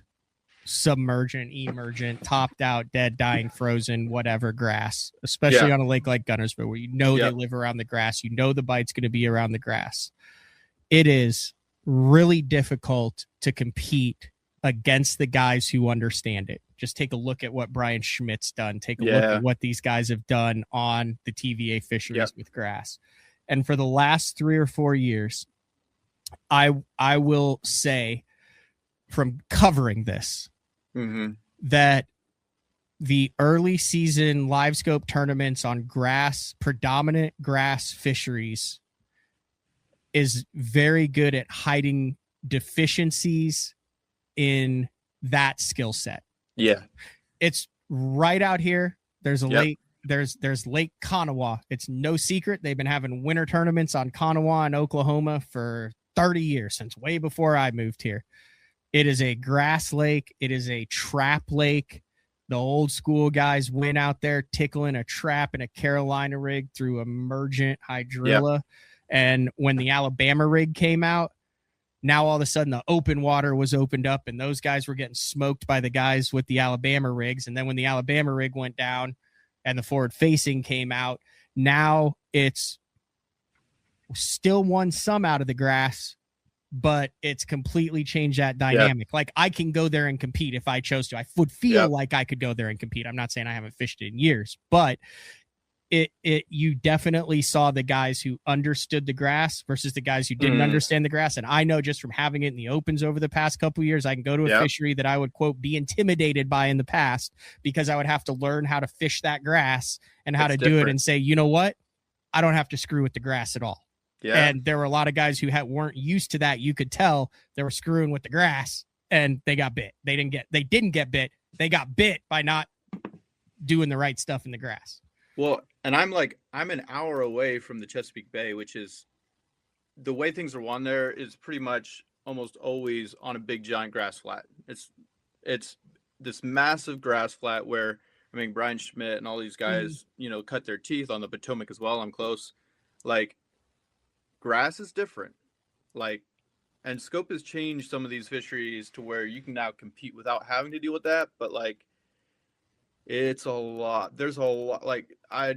submergent, emergent, topped out, dead, dying, frozen, whatever grass, especially on a lake like Guntersville, where they live around the grass, the bite's going to be around the grass. It is really difficult to compete against the guys who understand it. Just take a look at what Brian Schmidt's done. Take a look at what these guys have done on the TVA fisheries with grass. And for the last 3 or 4 years, I will say, from covering this, that the early season Livescope tournaments on predominant grass fisheries is very good at hiding deficiencies in that skill set. Yeah. It's right out here. There's a lake. There's Lake Kanawha. It's no secret. They've been having winter tournaments on Kanawha in Oklahoma for 30 years, since way before I moved here. It is a grass lake. It is a trap lake. The old school guys went out there tickling a trap in a Carolina rig through emergent hydrilla. And when the Alabama rig came out, now all of a sudden the open water was opened up, and those guys were getting smoked by the guys with the Alabama rigs. And then when the Alabama rig went down and the forward facing came out, now it's still won some out of the grass, but it's completely changed that dynamic. Like, I can go there and compete if I chose to. I would feel like I could go there and compete. I'm not saying I haven't fished it in years, but you definitely saw the guys who understood the grass versus the guys who didn't understand the grass. And I know just from having it in the opens over the past couple of years, I can go to a fishery that I would, quote, be intimidated by in the past, because I would have to learn how to fish that grass and how to do it and say, you know what? I don't have to screw with the grass at all. Yeah. And there were a lot of guys who weren't used to that. You could tell they were screwing with the grass, and they got bit. They didn't get bit. They got bit by not doing the right stuff in the grass. Well, and I'm an hour away from the Chesapeake Bay, which is, the way things are won there is pretty much almost always on a big giant grass flat. It's this massive grass flat where, I mean, Brian Schmidt and all these guys, cut their teeth on the Potomac as well. I'm close. Like, grass is different. Like, and scope has changed some of these fisheries to where you can now compete without having to deal with that. But like, it's a lot. There's a lot. Like,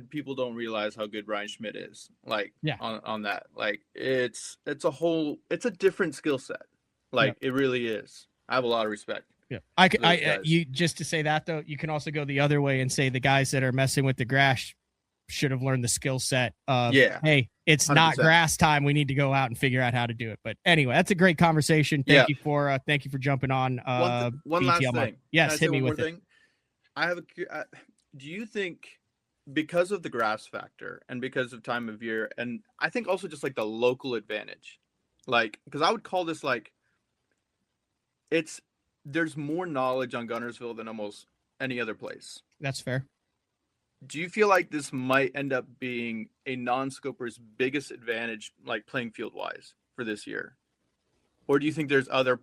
people don't realize how good Brian Schmidt is. Like, on that. Like, it's a different skill set. Like, it really is. I have a lot of respect. Yeah. You just to say that though, you can also go the other way and say the guys that are messing with the grass should have learned the skill set of, hey, it's 100%. Not grass time. We need to go out and figure out how to do it. But anyway, that's a great conversation. Thank you for jumping on. One last thing. Yes, hit me with it. Do you think, because of the grass factor and because of time of year, and I think also just like the local advantage, like, because I would call this like, there's more knowledge on Guntersville than almost any other place. That's fair. Do you feel like this might end up being a non-scoper's biggest advantage, like playing field wise, for this year? Or do you think there's other?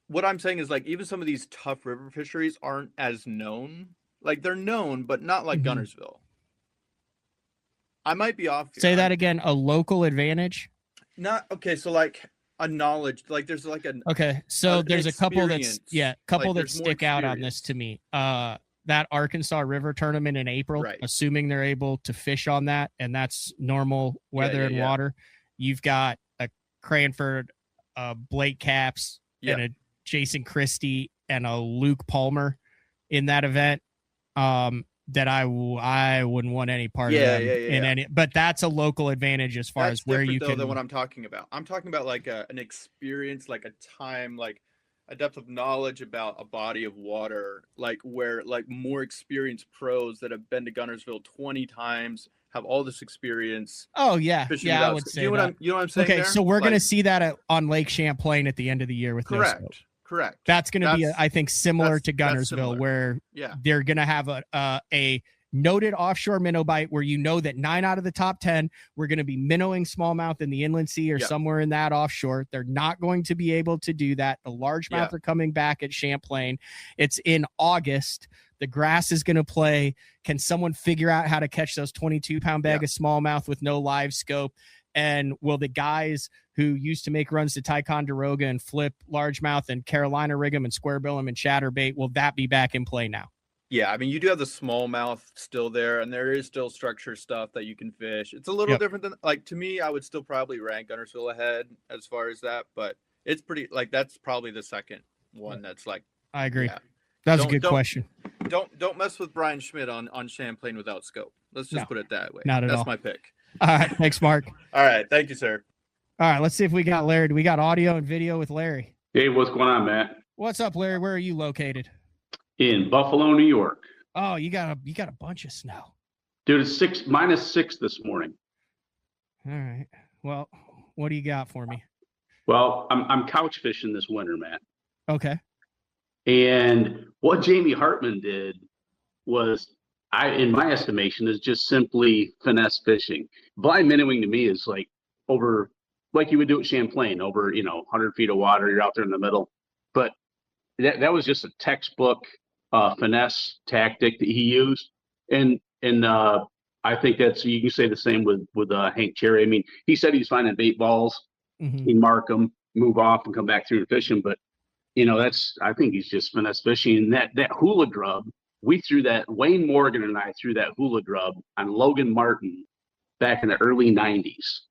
What I'm saying is, like, even some of these tough river fisheries aren't as known. Like, they're known, but not like Guntersville. I might be off here. Say that again. A local advantage? Not okay. So like a knowledge, like there's like an there's a couple that stick out on this to me. That Arkansas River tournament in April, assuming they're able to fish on that, and that's normal weather and water. you've got a Cranford, Blake Caps, Yeah. and a Jason Christie and a Luke Palmer in that event. That I wouldn't want any part of them in any, but that's a local advantage as far as where you can. Than what I'm talking about. I'm talking about like an experience, like a time, like a depth of knowledge about a body of water, like where like more experienced pros that have been to Guntersville 20 times have all this experience. Oh yeah, yeah, I would say you know what I'm saying. Okay, there? so we're like, gonna see that on Lake Champlain at the end of the year with correct. No Scope. Correct. That's going to be, I think, similar to Guntersville, similar. where they're going to have a noted offshore minnow bite where you know that 9 out of the top 10 we're going to be minnowing smallmouth in the inland sea or somewhere in that offshore. They're not going to be able to do that. The largemouth are coming back at Champlain. It's in August. The grass is going to play. Can someone figure out how to catch those 22-pound bag of smallmouth with no live scope? And will the guys who used to make runs to Ticonderoga and flip largemouth and Carolina rig 'em and square bill 'em and chatterbait, will that be back in play now? Yeah, I mean, you do have the smallmouth still there, and there is still structure stuff that you can fish. It's a little different than, like, to me, I would still probably rank Guntersville ahead as far as that, but it's pretty, like, that's probably the second one that's like. I agree. Yeah. That's a good question. Don't mess with Brian Schmidt on Champlain without scope. Let's just put it that way. Not at all. That's my pick. All right. Thanks, Mark. All right. Thank you, sir. All right. Let's see if we got Larry. Do we got audio and video with Larry? Hey, what's going on, Matt? What's up, Larry? Where are you located? In Buffalo, New York. Oh, you got a bunch of snow. Dude, it's -6 this morning. All right. Well, what do you got for me? Well, I'm couch fishing this winter, Matt. Okay. And what Jamie Hartman did was, in my estimation, is just simply finesse fishing. Blind minnowing to me is like over, like you would do at Champlain, over 100 feet of water. You're out there in the middle, but that was just a textbook finesse tactic that he used, and I think that's, you can say the same with Hank Cherry. I mean, he said he's finding bait balls, he'd mark them, move off, and come back through and fish them, but I think he's just finesse fishing. And that hula grub, we threw that, Wayne Morgan and I threw that hula grub on Logan Martin back in the early 90s.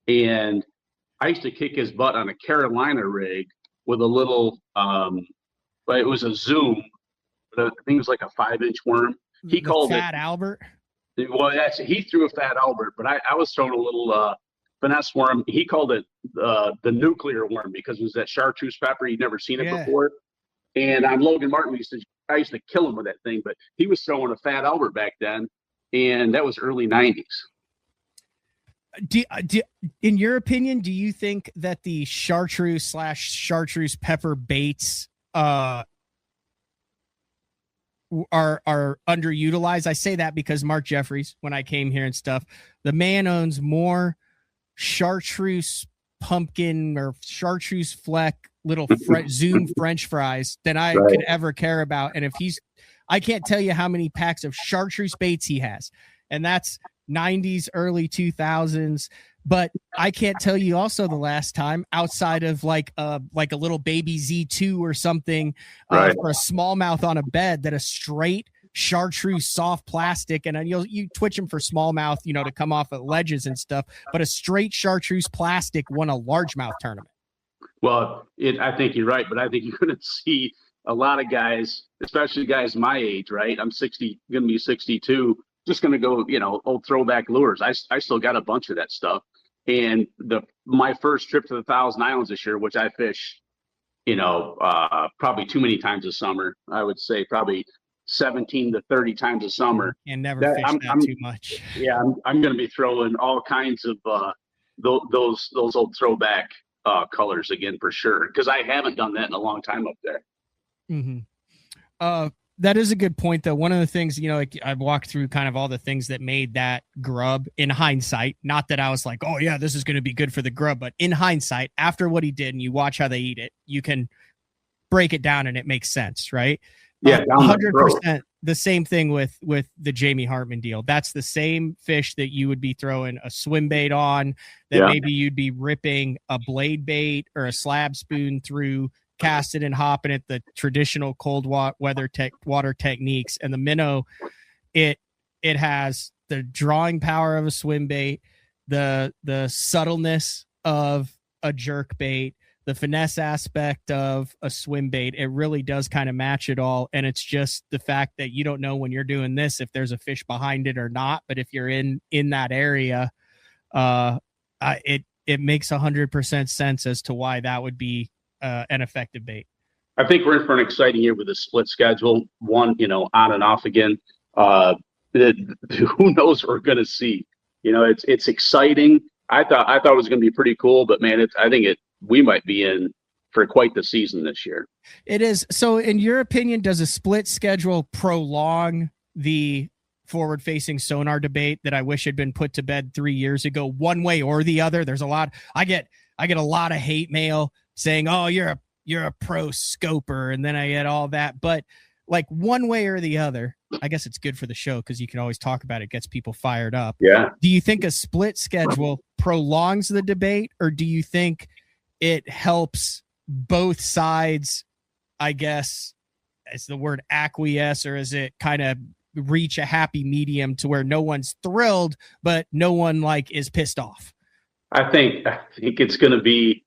And I used to kick his butt on a Carolina rig with a little, but it was a Zoom. I think it was like a 5-inch worm. He called Fat Albert. Well, he threw a Fat Albert, but I was throwing a little finesse worm. He called it the nuclear worm because it was that chartreuse pepper. He'd never seen it before. And on Logan Martin, I used to kill him with that thing, but he was throwing a Fat Albert back then, and that was early 90s. In your opinion, do you think that the chartreuse pepper baits are underutilized? I say that because Mark Jeffries, when I came here and stuff, the man owns more chartreuse pumpkin or chartreuse fleck little Zoom French fries than I could ever care about. And I can't tell you how many packs of chartreuse baits he has, and that's 90s, early 2000s. But I can't tell you also the last time, outside of like a little baby Z2 or something for a smallmouth on a bed, that a straight chartreuse soft plastic, and you twitch them for smallmouth, to come off at ledges and stuff, but a straight chartreuse plastic won a largemouth tournament. Well, I think you're right, but I think you're going to see a lot of guys, especially guys my age, right? I'm going to be 62, just going to go, old throwback lures. I still got a bunch of that stuff. And my first trip to the Thousand Islands this year, which I fish, probably too many times a summer, I would say probably 17 to 30 times a summer. And never fish that too much. Yeah, I'm going to be throwing all kinds of those old throwback colors again for sure, because I haven't done that in a long time up there. That is a good point, though. One of the things, I've walked through kind of all the things that made that grub in hindsight. Not that I was like, oh yeah, this is going to be good for the grub, but in hindsight, after what he did and you watch how they eat it, you can break it down and it makes sense, right? Yeah, 100%. The same thing with the Jamie Hartman deal. That's the same fish that you would be throwing a swim bait on, that maybe you'd be ripping a blade bait or a slab spoon through, casting and hopping it, the traditional cold water techniques. And the minnow, it has the drawing power of a swim bait, the subtleness of a jerk bait, the finesse aspect of a swim bait. It really does kind of match it all. And it's just the fact that you don't know when you're doing this if there's a fish behind it or not. But if you're in that area, it makes 100% sense as to why that would be an effective bait. I think we're in for an exciting year with a split schedule, one, on and off again. Who knows what we're going to see? It's exciting. I thought it was going to be pretty cool, but man, we might be in for quite the season this year. It is. So in your opinion, does a split schedule prolong the forward-facing sonar debate that I wish had been put to bed 3 years ago, one way or the other? There's a lot. I get a lot of hate mail saying, "Oh, you're a pro scoper," and then I get all that. But like one way or the other, I guess it's good for the show because you can always talk about it, gets people fired up. Yeah. Do you think a split schedule prolongs the debate, or do you think it helps both sides, I guess, is the word acquiesce, or is it kind of reach a happy medium to where no one's thrilled, but no one is pissed off? I think it's going to be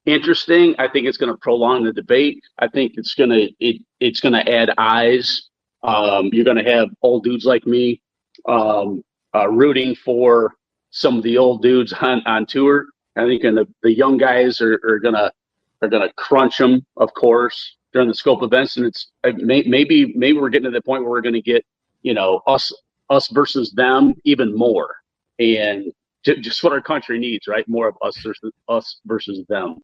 interesting. I think it's going to prolong the debate. I think it's going to add eyes. You're going to have old dudes like me rooting for some of the old dudes on tour. I think the young guys are gonna crunch them, of course, during the scope events, and it's maybe we're getting to the point where we're going to get us versus them even more, and just what our country needs, right? More of us versus them.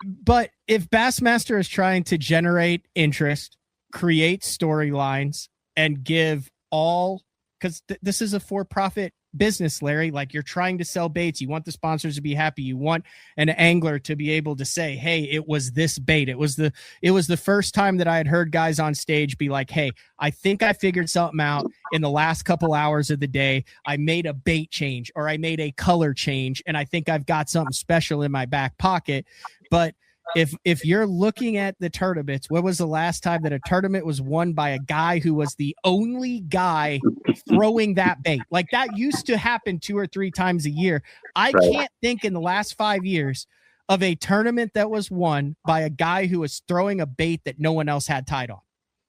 But if Bassmaster is trying to generate interest, create storylines, and give all, because this is a for-profit business, Larry, you're trying to sell baits. You want the sponsors to be happy. You want an angler to be able to say, "Hey, it was this bait." It was the first time that I had heard guys on stage be like, "Hey, I think I figured something out in the last couple hours of the day. I made a bait change, or I made a color change, and I think I've got something special in my back pocket." But if you're looking at the tournaments, when was the last time that a tournament was won by a guy who was the only guy throwing that bait? That used to happen 2 or 3 times a year. I can't think in the last 5 years of a tournament that was won by a guy who was throwing a bait that no one else had tied on.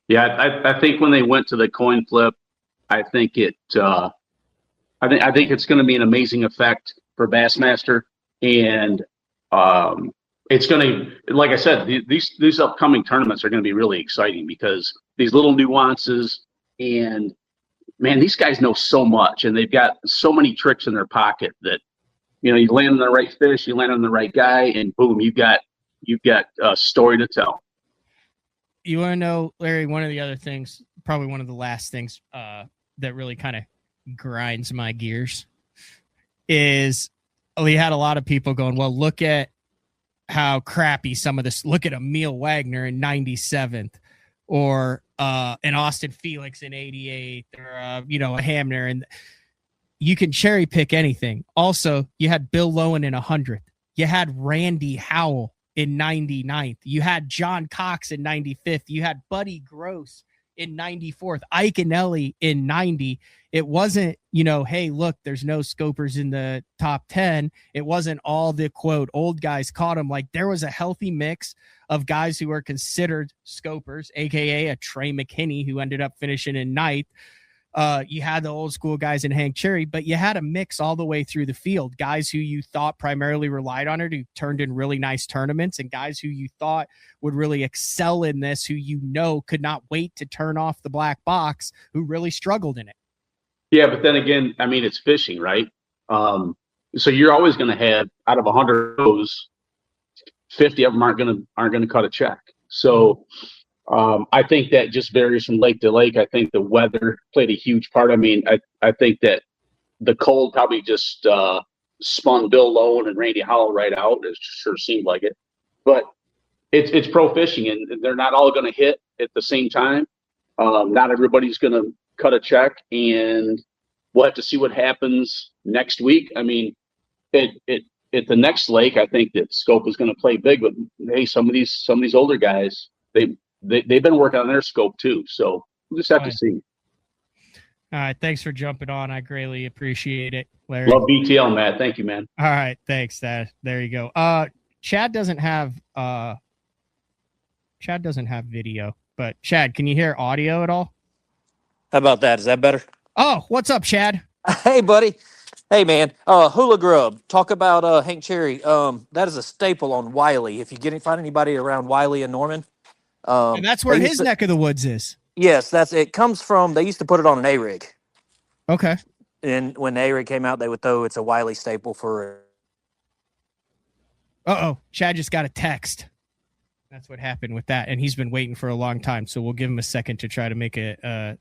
Yeah, I think when they went to the coin flip, I think it's going to be an amazing effect for Bassmaster, and it's going to, like I said, these upcoming tournaments are going to be really exciting because these little nuances, and man, these guys know so much, and they've got so many tricks in their pocket that, you land on the right fish, you land on the right guy, and boom, you've got a story to tell. You want to know, Larry, one of the other things, probably one of the last things that really kind of grinds my gears is we had a lot of people going, "Well, look at how crappy some of this. Look at Emil Wagner in 97th, or an Austin Felix in 88th, or a Hamner." And you can cherry pick anything. Also, you had Bill Lowen in 100th. You had Randy Howell in 99th. You had John Cox in 95th. You had Buddy Gross in 94th. Ike Anelli in 90. It wasn't, hey, look, there's no scopers in the top 10. It wasn't all the, quote, old guys caught them. There was a healthy mix of guys who were considered scopers, a.k.a. a Trey McKinney, who ended up finishing in 9th. You had the old school guys in Hank Cherry, but you had a mix all the way through the field. Guys who you thought primarily relied on it, who turned in really nice tournaments, and guys who you thought would really excel in this, who could not wait to turn off the black box, who really struggled in it. Yeah, but then again, I mean, it's fishing, right? So you're always going to have, out of 100 of those, 50 of them aren't going to cut a check. So I think that just varies from lake to lake. I think the weather played a huge part. I mean, I think that the cold probably just spun Bill Lowen and Randy Howell right out. It sure seemed like it. But it's pro fishing, and they're not all going to hit at the same time. Not everybody's going to cut a check, and we'll have to see what happens next week. I mean, at the next lake, I think that scope is going to play big. But hey, some of these older guys, they've been working on their scope too. So we'll just have to see. All right, thanks for jumping on. I greatly appreciate it. Larry. Love BTL, Matt. Thank you, man. All right, thanks. There you go. Chad doesn't have video, but Chad, can you hear audio at all? How about that? Is that better? Oh, what's up, Chad? Hey, buddy. Hey, man. Hula grub. Talk about Hank Cherry. That is a staple on Wiley. If you find anybody around Wiley and Norman, And that's where his neck of the woods is. Yes, it comes from. They used to put it on an A-rig. Okay. And when the A-rig came out, they would throw it's a Wiley staple for. Chad just got a text. That's what happened with that, and he's been waiting for a long time. So we'll give him a second to try to make a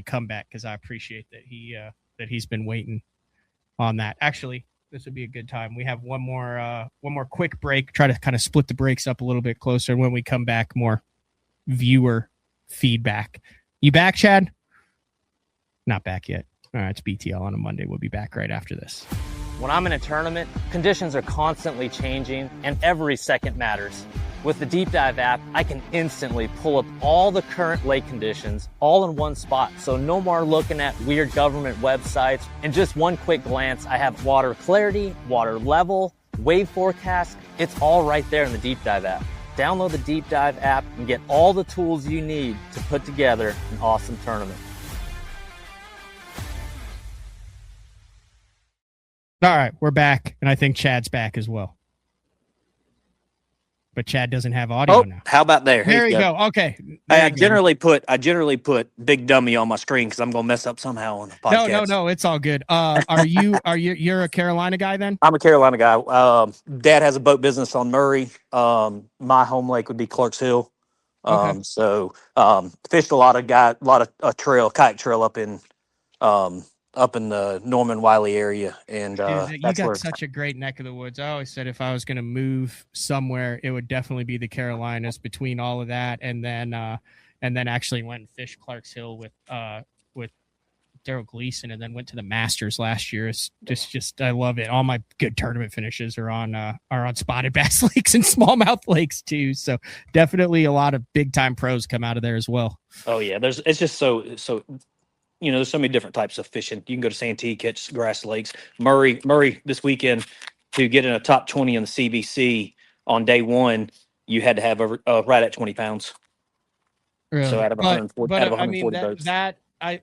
comeback, because I appreciate that he's been waiting on that. Actually, this would be a good time. We have one more quick break. Try to kind of split the breaks up a little bit closer, and when we come back, more viewer feedback. You back, Chad? Not back yet. All right, it's BTL on a Monday. We'll be back right after this. When I'm in a tournament, conditions are constantly changing and every second matters. With the Deep Dive app, I can instantly pull up all the current lake conditions all in one spot. So no more looking at weird government websites. In just one quick glance, I have water clarity, water level, wave forecast. It's all right there in the Deep Dive app. Download the Deep Dive app and get all the tools you need to put together an awesome tournament. All right, we're back, and I think Chad's back as well. But Chad doesn't have audio now. How about there? There you go. Okay. I generally put Big Dummy on my screen because I'm gonna mess up somehow on the podcast. No, it's all good. You're a Carolina guy then? I'm a Carolina guy. Dad has a boat business on Murray. My home lake would be Clark's Hill. Okay. So fished a lot of kayak trail up in the Norman Wiley area, and Dude, you got such a great neck of the woods. I always said if I was going to move somewhere, it would definitely be the Carolinas. Between all of that, and then actually went and fished Clark's Hill with Daryl Gleason, and then went to the Masters last year. It's just I love it. All my good tournament finishes are on spotted bass lakes and smallmouth lakes too. So definitely a lot of big time pros come out of there as well. Oh yeah, it's just so. There's so many different types of fishing. You can go to Santee, catch grass lakes. Murray this weekend, to get in a top 20 in the CBC on day one, you had to have right at 20 pounds. Really? So out of 140 boats.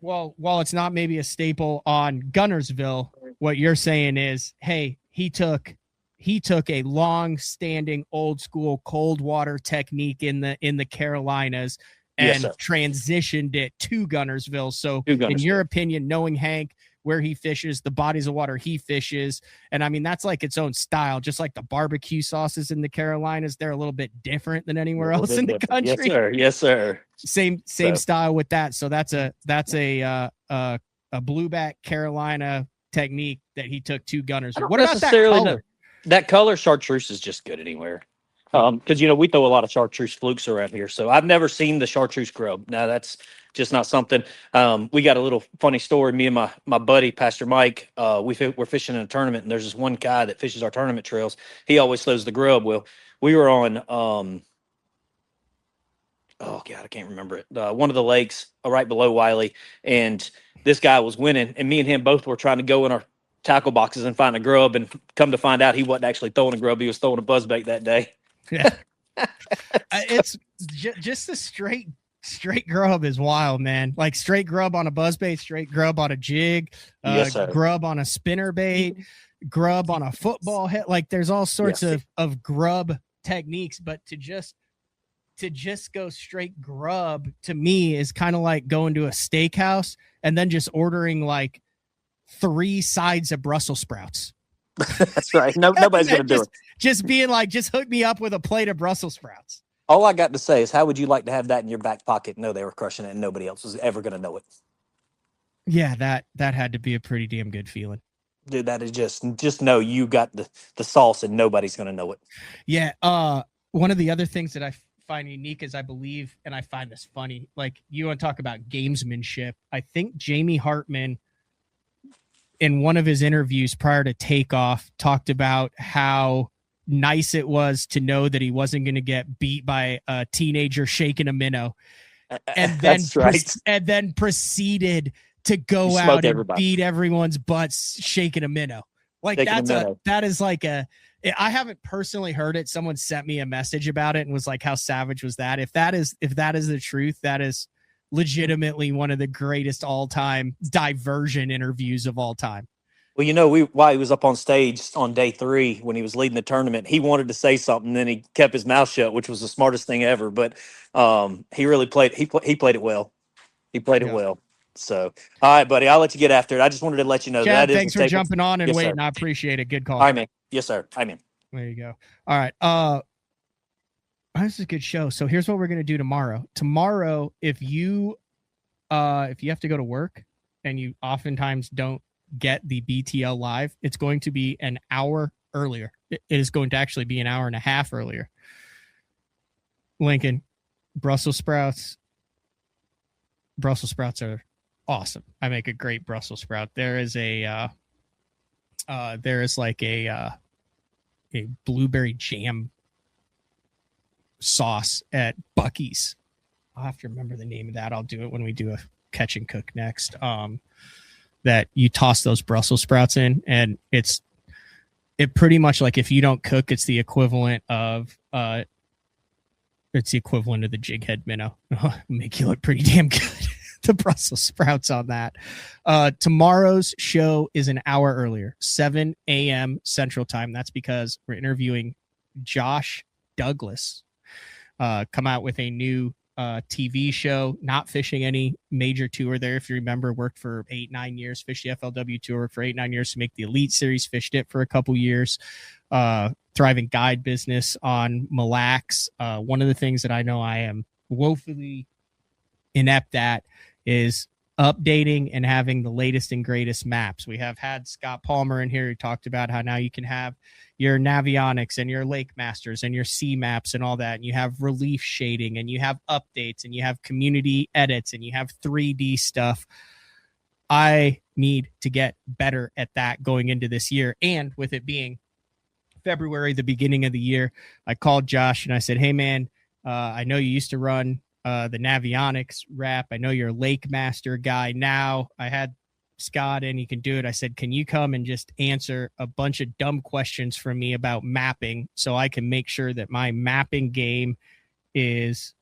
While it's not maybe a staple on Guntersville, what you're saying is, hey, he took a long-standing old school cold water technique in the Carolinas and transitioned it to Guntersville. So in your opinion, knowing Hank, where he fishes, the bodies of water he fishes, and I mean, that's like its own style, just like the barbecue sauces in the Carolinas. They're a little bit different than anywhere else in the country. Yes, sir. Same style with that. So that's a blueback Carolina technique that he took to Guntersville. What about that color? That color chartreuse is just good anywhere. Because we throw a lot of chartreuse flukes around here, so I've never seen the chartreuse grub. Now that's just not something. We got a little funny story. Me and my buddy Pastor Mike, we're fishing in a tournament, and there's this one guy that fishes our tournament trails. He always throws the grub. Well, we were on oh god, I can't remember it. One of the lakes right below Wiley, and this guy was winning, and me and him both were trying to go in our tackle boxes and find a grub, and come to find out he wasn't actually throwing a grub. He was throwing a buzzbait that day. Yeah. It's just the straight grub is wild, man. Like straight grub on a buzzbait, straight grub on a jig, grub on a spinner bait, grub on a football head. Like there's all sorts of grub techniques, but to just go straight grub to me is kind of like going to a steakhouse and then just ordering like 3 sides of Brussels sprouts. That's right. Nobody's going to do it. Just being like, just hook me up with a plate of Brussels sprouts. All I got to say is, how would you like to have that in your back pocket? No, they were crushing it and nobody else was ever going to know it. Yeah, that had to be a pretty damn good feeling. Dude, that is just know you got the sauce and nobody's going to know it. Yeah. One of the other things that I find unique is I believe, and I find this funny, like you want to talk about gamesmanship. I think Jamie Hartman, in one of his interviews prior to takeoff, talked about how nice it was to know that he wasn't going to get beat by a teenager shaking a minnow, and then proceeded to go You out smoke and everybody. beat everyone's butts shaking a minnow. Like Shaking a minnow. that is like I haven't personally heard it. Someone sent me a message about it and was like, how savage was that? If that is the truth, that is legitimately one of the greatest all-time diversion interviews of all time. Well, you know, while he was up on stage on day 3 when he was leading the tournament, he wanted to say something, then he kept his mouth shut, which was the smartest thing ever. But he really played. He played it well. He played it well. So, all right, buddy, I'll let you get after it. I just wanted to let you know Chad, that is. thanks for jumping on and yes, waiting. sir. I appreciate it. Good call. All right, man. Yes, sir. I'm in. There you go. All right. This is a good show. So here's what we're gonna do tomorrow. Tomorrow, if you have to go to work and you oftentimes don't get the BTL live, it's going to be an hour earlier. It is going to actually be an hour and a half earlier. Lincoln, Brussels sprouts. Brussels sprouts are awesome. I make a great Brussels sprout. There is like a blueberry jam sauce at Buc-ee's. I'll have to remember the name of that. I'll do it when we do a catch and cook next. That you toss those Brussels sprouts in, and it pretty much, like, if you don't cook, it's the equivalent of the jig head minnow. Make you look pretty damn good. The Brussels sprouts on that. Tomorrow's show is an hour earlier, 7 a.m. Central Time. That's because we're interviewing Josh Douglas. Come out with a new TV show, not fishing any major tour there. If you remember, worked for 8-9 years, fished the FLW tour for 8-9 years to make the Elite Series, fished it for a couple years. Thriving guide business on Mille Lacs. One of the things that I know I am woefully inept at is updating and having the latest and greatest maps. We have had Scott Palmer in here who talked about how now you can have your Navionics and your Lake Masters and your sea maps and all that. And you have relief shading and you have updates and you have community edits and you have 3D stuff. I need to get better at that going into this year. And with it being February, the beginning of the year, I called Josh and I said, hey man, I know you used to run the Navionics wrap. I know you're a Lake Master guy now. I had Scott and he can do it. I said, can you come and just answer a bunch of dumb questions from me about mapping so I can make sure that my mapping game is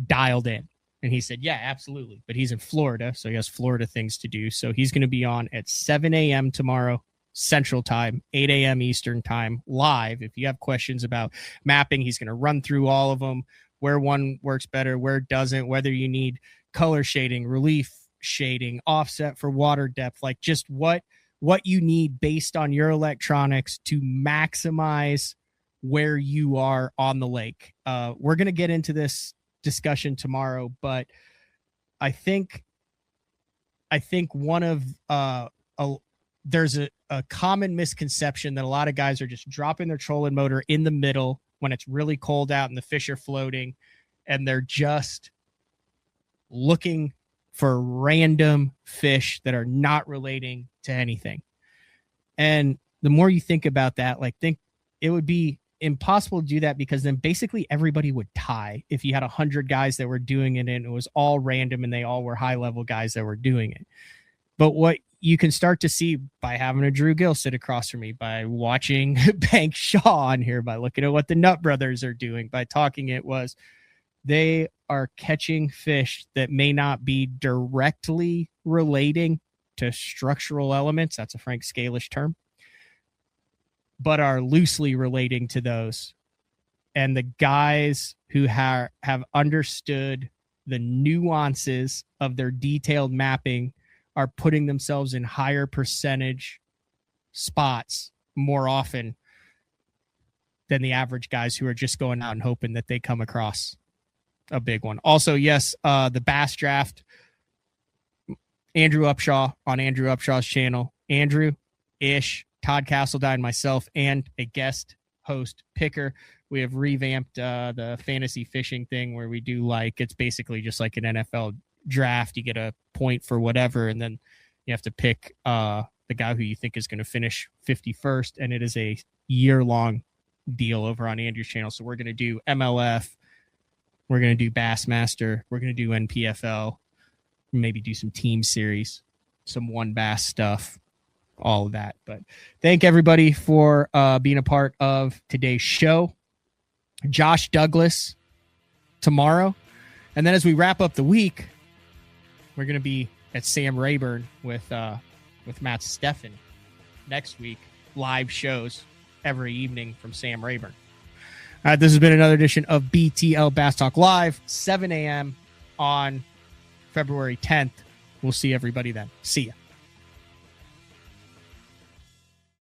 dialed in? And he said, yeah, absolutely. But he's in Florida, so he has Florida things to do. So he's going to be on at 7 a.m. tomorrow, Central Time, 8 a.m. Eastern Time, live. If you have questions about mapping, he's going to run through all of them, where one works better, where it doesn't, whether you need color shading, relief shading, offset for water depth, like just what you need based on your electronics to maximize where you are on the lake. We're going to get into this discussion tomorrow, but I think one of there's a common misconception that a lot of guys are just dropping their trolling motor in the middle when it's really cold out and the fish are floating, and they're just looking for random fish that are not relating to anything. And the more you think about that, think it would be impossible to do that, because then basically everybody would tie if you had 100 guys that were doing it and it was all random and they all were high level guys that were doing it. But what you can start to see by having a Drew Gill sit across from me, by watching Bank Shaw on here, by looking at what the Nut Brothers are doing, by talking, it was they are catching fish that may not be directly relating to structural elements. That's a Frank Scalish term, but are loosely relating to those. And the guys who have understood the nuances of their detailed mapping are putting themselves in higher percentage spots more often than the average guys who are just going out and hoping that they come across a big one. Also, yes, the Bass Draft, Andrew Upshaw on Andrew Upshaw's channel, Andrew, Ish, Todd Castledine, myself, and a guest host, Picker. We have revamped the fantasy fishing thing where we do it's basically just like an NFL draft. You get a point for whatever, and then you have to pick the guy who you think is going to finish 51st, and it is a year-long deal over on Andrew's channel. So we're going to do MLF, we're going to do Bassmaster, we're going to do NPFL, maybe do some team series. some one bass stuff, all of that. But thank everybody for being a part of today's show. Josh Douglas tomorrow. And then as we wrap up the week, we're going to be at Sam Rayburn with Matt Steffen next week. Live shows every evening from Sam Rayburn. This has been another edition of BTL Bass Talk Live, 7 a.m. on February 10th. We'll see everybody then. See ya.